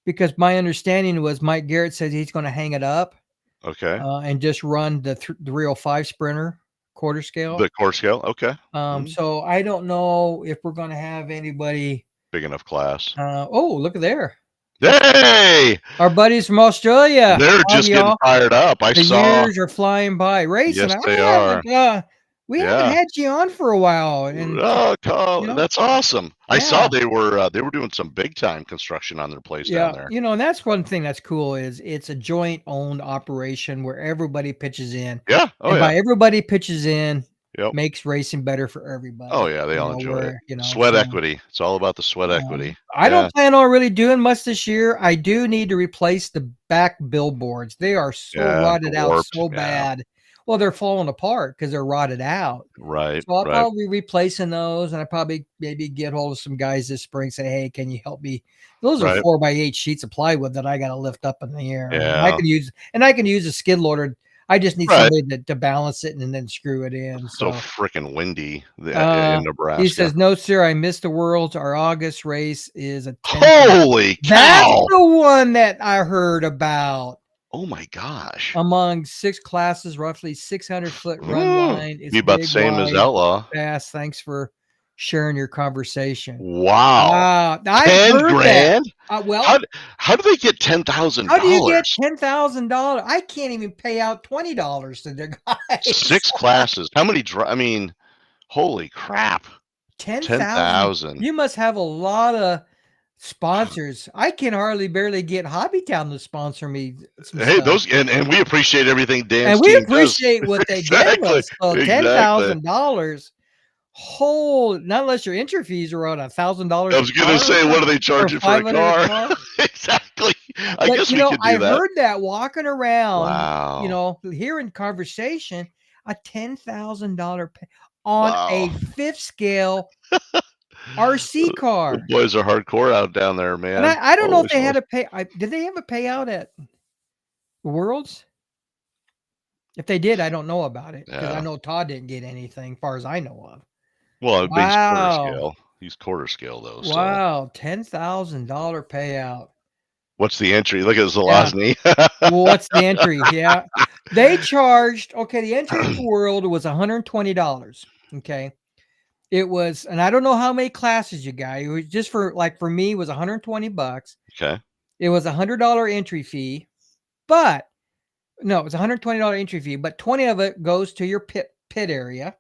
because my understanding was Mike Garrett says he's going to hang it up Okay. and just run the 305 Sprinter quarter scale. The core scale. Okay. So I don't know if we're going to have anybody Big enough class. Oh, look at there. Hey, Our buddies from Australia. they're Hi, just getting y'all. fired up. I The saw. years are flying by. Racing. Yes, they are. We haven't had you on for a while. And Oh, Carl, you know? that's awesome. I saw Yeah. they were doing some big time construction on their place down there. and that's one thing that's cool is it's a joint owned operation where everybody pitches in. Yeah. Oh and yeah. by everybody pitches in, Yep. makes racing better for everybody. Oh yeah, they all You know, enjoy where, it. Sweat so, equity. It's all about the sweat equity. I don't plan on really doing much this year. I do need to replace the back billboards. They are so rotted out warped, so yeah. bad. Well, they're falling apart because they're rotted out. Right. So I'll right. probably be replacing those, and I probably maybe get hold of some guys this spring. Say, hey, can you help me? Those are Right. 4x8 sheets of plywood that I got to lift up in the air. Yeah. And I can use a skid loader. I just need Right. somebody to balance it and then screw it in. So So freaking windy in Nebraska. he says, "No, sir, I missed the Worlds. Our August race is a 10." Holy That's cow! the one that I heard about. Oh my gosh. Among 6 classes, roughly 600-foot run Mm. line. It's Be about the big, same as wide, Outlaw. fast. Thanks for sharing your conversation. Wow. I 10 heard grand? that. Well, How do they get $10,000? how do you get $10,000? I can't even pay out $20 to the guys. 6 classes. How many? I mean, holy crap. 10,000. 10,000. You must have a lot of sponsors. I can hardly barely get Hobbytown to sponsor me some Hey, stuff. those and we appreciate everything Dan's And we team does. appreciate what they give Exactly. us. So Exactly. $10,000. Not unless your entry fees are on $1,000. I was going to say, what are they charging for a car? Exactly. I But guess you we know, could do I that. heard that walking around, Wow. you know, hearing conversation, a $10,000 on a Wow. 5th scale RC car. The boys are hardcore out down there, man. And I don't know Holy if they had smokes. a pay. Did they have a payout at Worlds? If they did, I don't know about it because I Yeah. know Todd didn't get anything, as far as I know of. Well, but he's quarter Wow. scale. He's quarter scale though. So Wow, $10,000 payout. what's the entry? Look at Yeah. Zelazny. Well, what's the entry? Yeah. They charged, okay, the entry for World was $120. Okay. It was, and I don't know how many classes you got. It was just for me, it was $120. Okay. It was $100 entry fee, but no, it was $120 entry fee, but 20 of it goes to your pit area.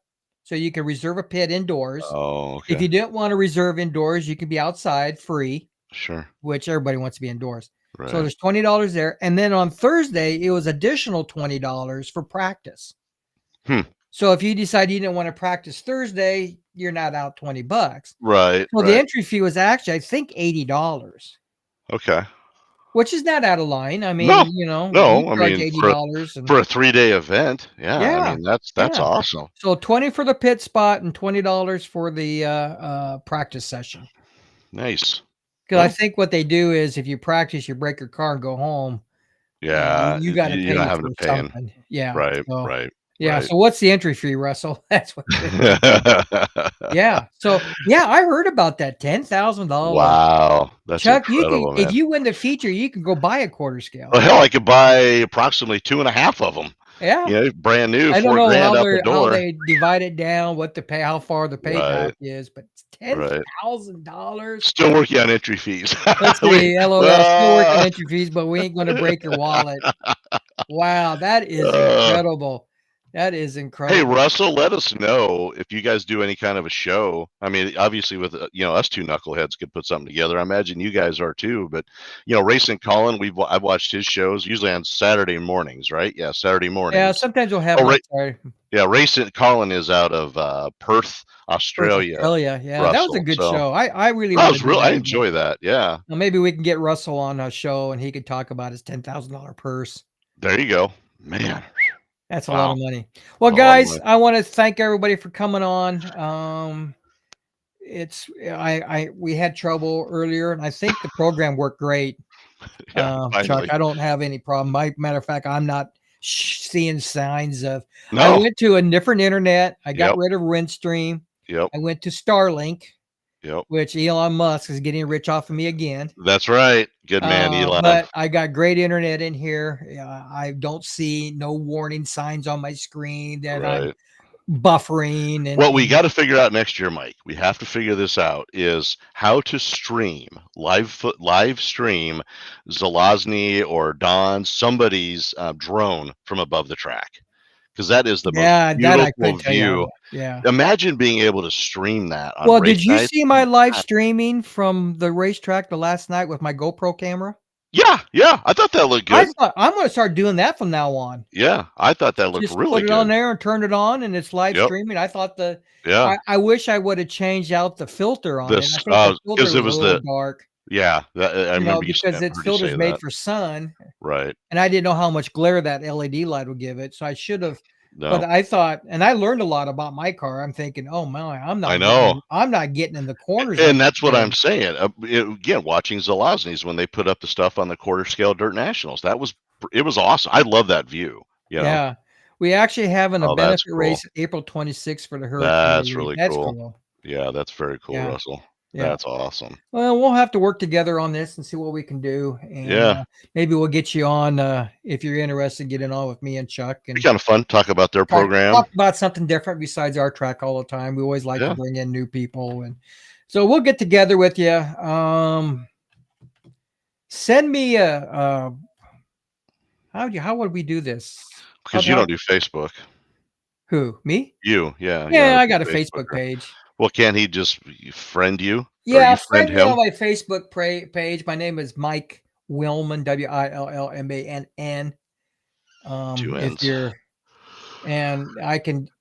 So you can reserve a pit indoors. Oh, If okay. you didn't want to reserve indoors, you can be outside free, Sure. which everybody wants to be indoors. Right. So there's $20 there. And then on Thursday, it was additional $20 for practice. So if you decide you didn't want to practice Thursday, you're not out $20. Right. Well, right. the entry fee was actually, I think, $80. Okay. Which is not out of line. I mean, No, you know, no, you I charge mean, $80 and for a 3-day event. Yeah. Yeah, I mean, that's yeah. awesome. So 20 for the pit spot and $20 for the practice session. Nice. Because I think what they do is if you practice, you break your car and go home. Yeah. You got to You're pay not having for to pay him. something. Yeah. Right. So, Right. yeah. right. So what's the entry fee, Russell? That's what. Yeah. So yeah, I heard about that $10,000. Wow. That's Chuck, incredible, man. if you win the feature, you can go buy a quarter scale. Well, hell, I could buy approximately 2.5 of them. Yeah. You know, brand new, I don't $4 know grand out the how door. they divide it down, what the pay, how far the pay Right. back is, but it's $10,000. Still working on entry fees. Let's see, LOL, still working entry fees, but we ain't going to break your wallet. Wow, that is incredible. That is Hey, incredible. Russell, let us know if you guys do any kind of a show. I mean, obviously with, us two knuckleheads could put something together. I imagine you guys are too, but Racing Colin, I've watched his shows usually on Saturday mornings, right? Yeah. Saturday mornings. Yeah, sometimes we'll have Yeah. Racing Colin is out of Perth, Australia. Australia. Yeah, that was a Russell, good so- show. I really That wanna was do real. that I again. enjoy that. Yeah. Well, maybe we can get Russell on a show and he could talk about his $10,000 purse. There you go, man. That's a Wow. lot of money. Well, A lot of guys, money. I want to thank everybody for coming on. We had trouble earlier, and I think the program worked great. Yeah, Chuck, finally. I don't have any problem. Matter of fact, I'm not seeing signs of. I No. went to a different internet. I got Yep. rid of Windstream. Yep. I went to Starlink, Yep. which Elon Musk is getting rich off of me again. That's right. Good man, Elon. But I got great internet in here. I don't see no warning signs on my screen that I'm Right. buffering. And What we got to figure out next year, Mike, we have to figure this out, is how to stream live stream Zelazny or Don, somebody's drone from above the track, because that is the most that I beautiful couldn't tell you how view. to- Yeah. Imagine being able to stream that on Well, race did you nights. see my live streaming from the racetrack the last night with my GoPro camera? Yeah, I thought that looked I good. thought I'm going to start doing that from now on. Yeah, I thought that looked Just really put it good. on there and turn it on, and it's live Yep. streaming. I thought Yeah, I wish I would have changed out the filter on it. I This- think the filter 'cause it was was a little the- dark. yeah. I remember you because its heard you filter's say made that. for sun, Right. and I didn't know how much glare that LED light would give it, so I should have. No. But I thought, and I learned a lot about my car. I'm thinking, oh my, I'm not getting in the corners. And that's what I'm saying. Again, watching Zelazny's when they put up the stuff on the quarter scale Dirt Nationals, it was awesome. I love that view. Yeah, we actually having a Oh, that's benefit cool. race April 26th for the Hurricane. That's really That's cool. Yeah, that's very cool, Yeah. Russell. Yeah. That's awesome. Well, we'll have to work together on this and see what we can do. And Yeah. maybe we'll get you on if you're interested, getting on with me and Chuck. And It'd be kind of fun. Talk about their program. Talk about something different besides our track all the time. We always like to bring in new people, and so we'll get together with you. Send me how would we do this? Because you don't do Facebook. Who, me? You, yeah. Yeah, I got a Facebook page. Well, can't he just friend you? Or Yeah, you friend friend me him? on my Facebook page. My name is Mike Willman, Willmann. Two If ends. you're and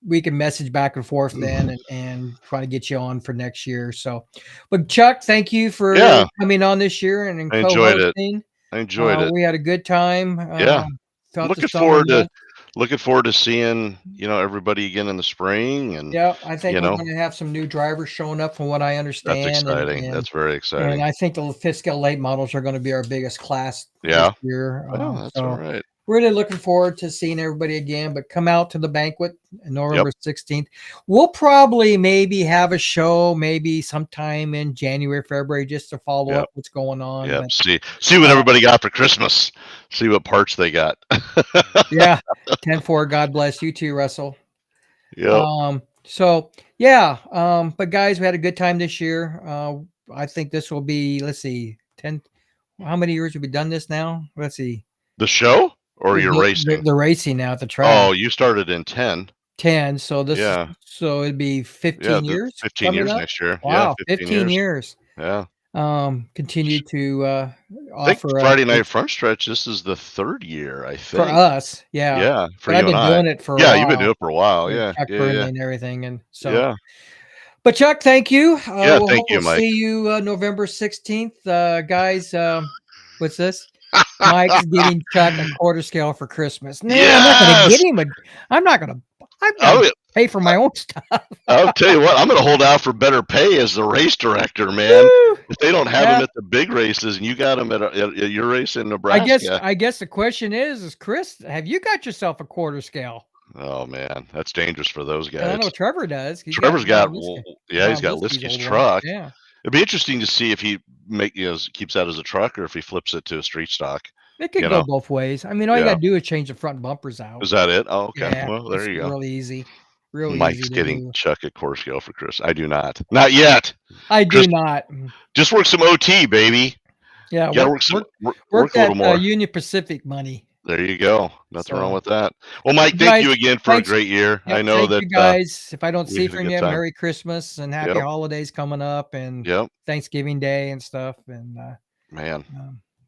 we can message back and forth then and try to get you on for next year. So, but Chuck, thank you for Yeah, coming on this year and I enjoyed it. co-hosting. I enjoyed it. We had a good time. Yeah. Throughout the Looking summer forward to months. seeing, everybody again in the spring and, Yeah, I think you we're know, going to have some new drivers showing up, from what I that's understand, exciting. That's very and exciting. I think the fifth scale late models are going to be our biggest class this Yeah. year. Well, that's all So right. really looking forward to seeing everybody again. But come out to the banquet on Yep. November 16th. We'll probably maybe have a show maybe sometime in January, February, just to follow Yep. up what's going on. Yep. But See what everybody got for Christmas. See what parts they got. yeah, 10-4. God bless you too, Russell. Yep. So yeah, but guys, we had a good time this year. I think this will be, let's see, 10, how many years have we done this now? Let's see. The show or your racing? The racing now at the track. Oh, you started in 10. 10. So Yeah. so it'd be Yeah. 15 years 15 coming years up. next year. Yeah. Wow, 15 15 years. years. Yeah. Continue to I think offer Friday Night Front Stretch, this is the 3rd year, I for think. us. Yeah. Yeah. For But I've you and been I. doing it for a Yeah. while. You've been doing it for a while. With Yeah. Chuck Yeah. Burnley Yeah. and everything. And so, Yeah. but Chuck, thank you. Yeah. Thank you, We'll Mike. see you November 16th. Guys, what's this? Mike's getting Chuck a quarter scale for Christmas. No, I'm not going to get him I'm Oh, going to pay for my own stuff. I'll tell you what, I'm going to hold out for better pay as the race director, man. Woo! If they don't have Yeah. him at the big races and you got him at your race in Nebraska. I guess the question is Chris, have you got yourself a quarter scale? Oh man, that's dangerous for those And I guys. know Trevor does. Trevor's got, Ron he's got Liskey's Liskey's old one. truck. Yeah. It'd be interesting to see if he keeps that as a truck or if he flips it to a street stock. It could You go know. both ways. I mean, all you Yeah. got to do is change the front bumpers out. Is that it? Oh, okay. Yeah, Well, there it's you go. really easy. Real Mike's easy to getting do. Chuck a quarter scale for Chris. I do not. Not yet. I do Chris- not. Just work some OT, baby. Yeah, You gotta work work a that little more. Union Pacific money. There you go. Nothing wrong So- with that. Well, Mike, Guys, thank you again for thanks. a great year. Yep, I know thank that you guys. If I don't we see had a from good you, time. Merry Christmas and Happy Yep. Holidays coming up, and Yep, Thanksgiving Day and stuff. And man,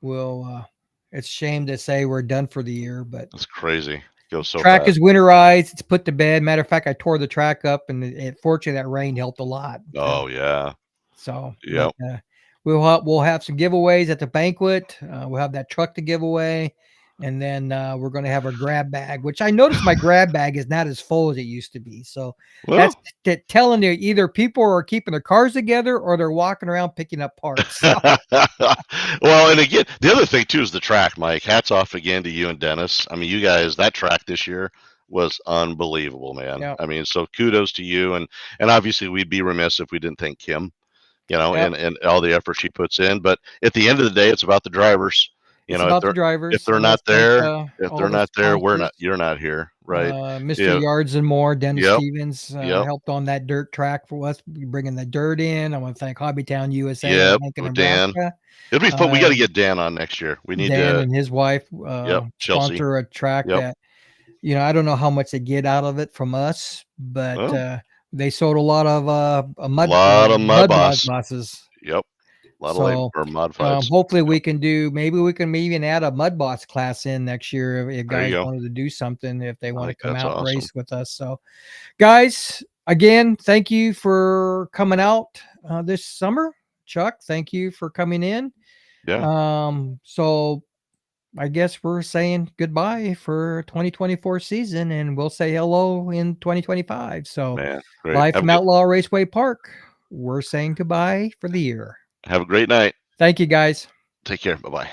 we'll. It's a shame to say we're done for the year, but that's crazy. It goes so track fast. is winterized. It's put to bed. Matter of fact, I tore the track up, and fortunately that rain helped a lot. Oh yeah. So Yep. but, we'll have some giveaways at the banquet. We'll have that truck to give away, and then we're going to have a grab bag, which I noticed my grab bag is not as full as it used to be. So Well, that's telling you either people are keeping their cars together or they're walking around picking up parts. So, well, and again, the other thing too is the track, Mike. Hats off again to you and Dennis. I mean, you guys, that track this year was unbelievable, man. Yep. I mean, so kudos to you, and obviously we'd be remiss if we didn't thank Kim, Yep. and all the effort she puts in. But at the end of the day, it's about the drivers. it's about the drivers. if they're And not let's thank, there, if all they're the not there, sponsors. you're not here, right? Mr. Yeah. Yards and More, Dennis Yep. Stevens Yep. helped on that dirt track for us, bringing the dirt in. I want to thank Hobbytown USA, Yep, Lincoln, with Dan. Nebraska. It'll be fun. We got to get Dan on next year. We need Dan to. and his wife Chelsea. sponsor a track Yep. that, I don't know how much they get out of it from us, but Well. they sold a lot of mud boss. buses. Yep. A lot So, of labor for modifieds. Hopefully we can even add a mud boss class in next year if There you guys go. wanted to do something, if they want to think come that's out and awesome. race with us. So guys, again, thank you for coming out this summer. Chuck, thank you for coming in. Yeah. So I guess we're saying goodbye for 2024 season, and we'll say hello in 2025. So Man, great. live Have from a good- Outlaw Raceway Park, we're saying goodbye for the year. Have a great night. Thank you, guys. Take care. Bye bye.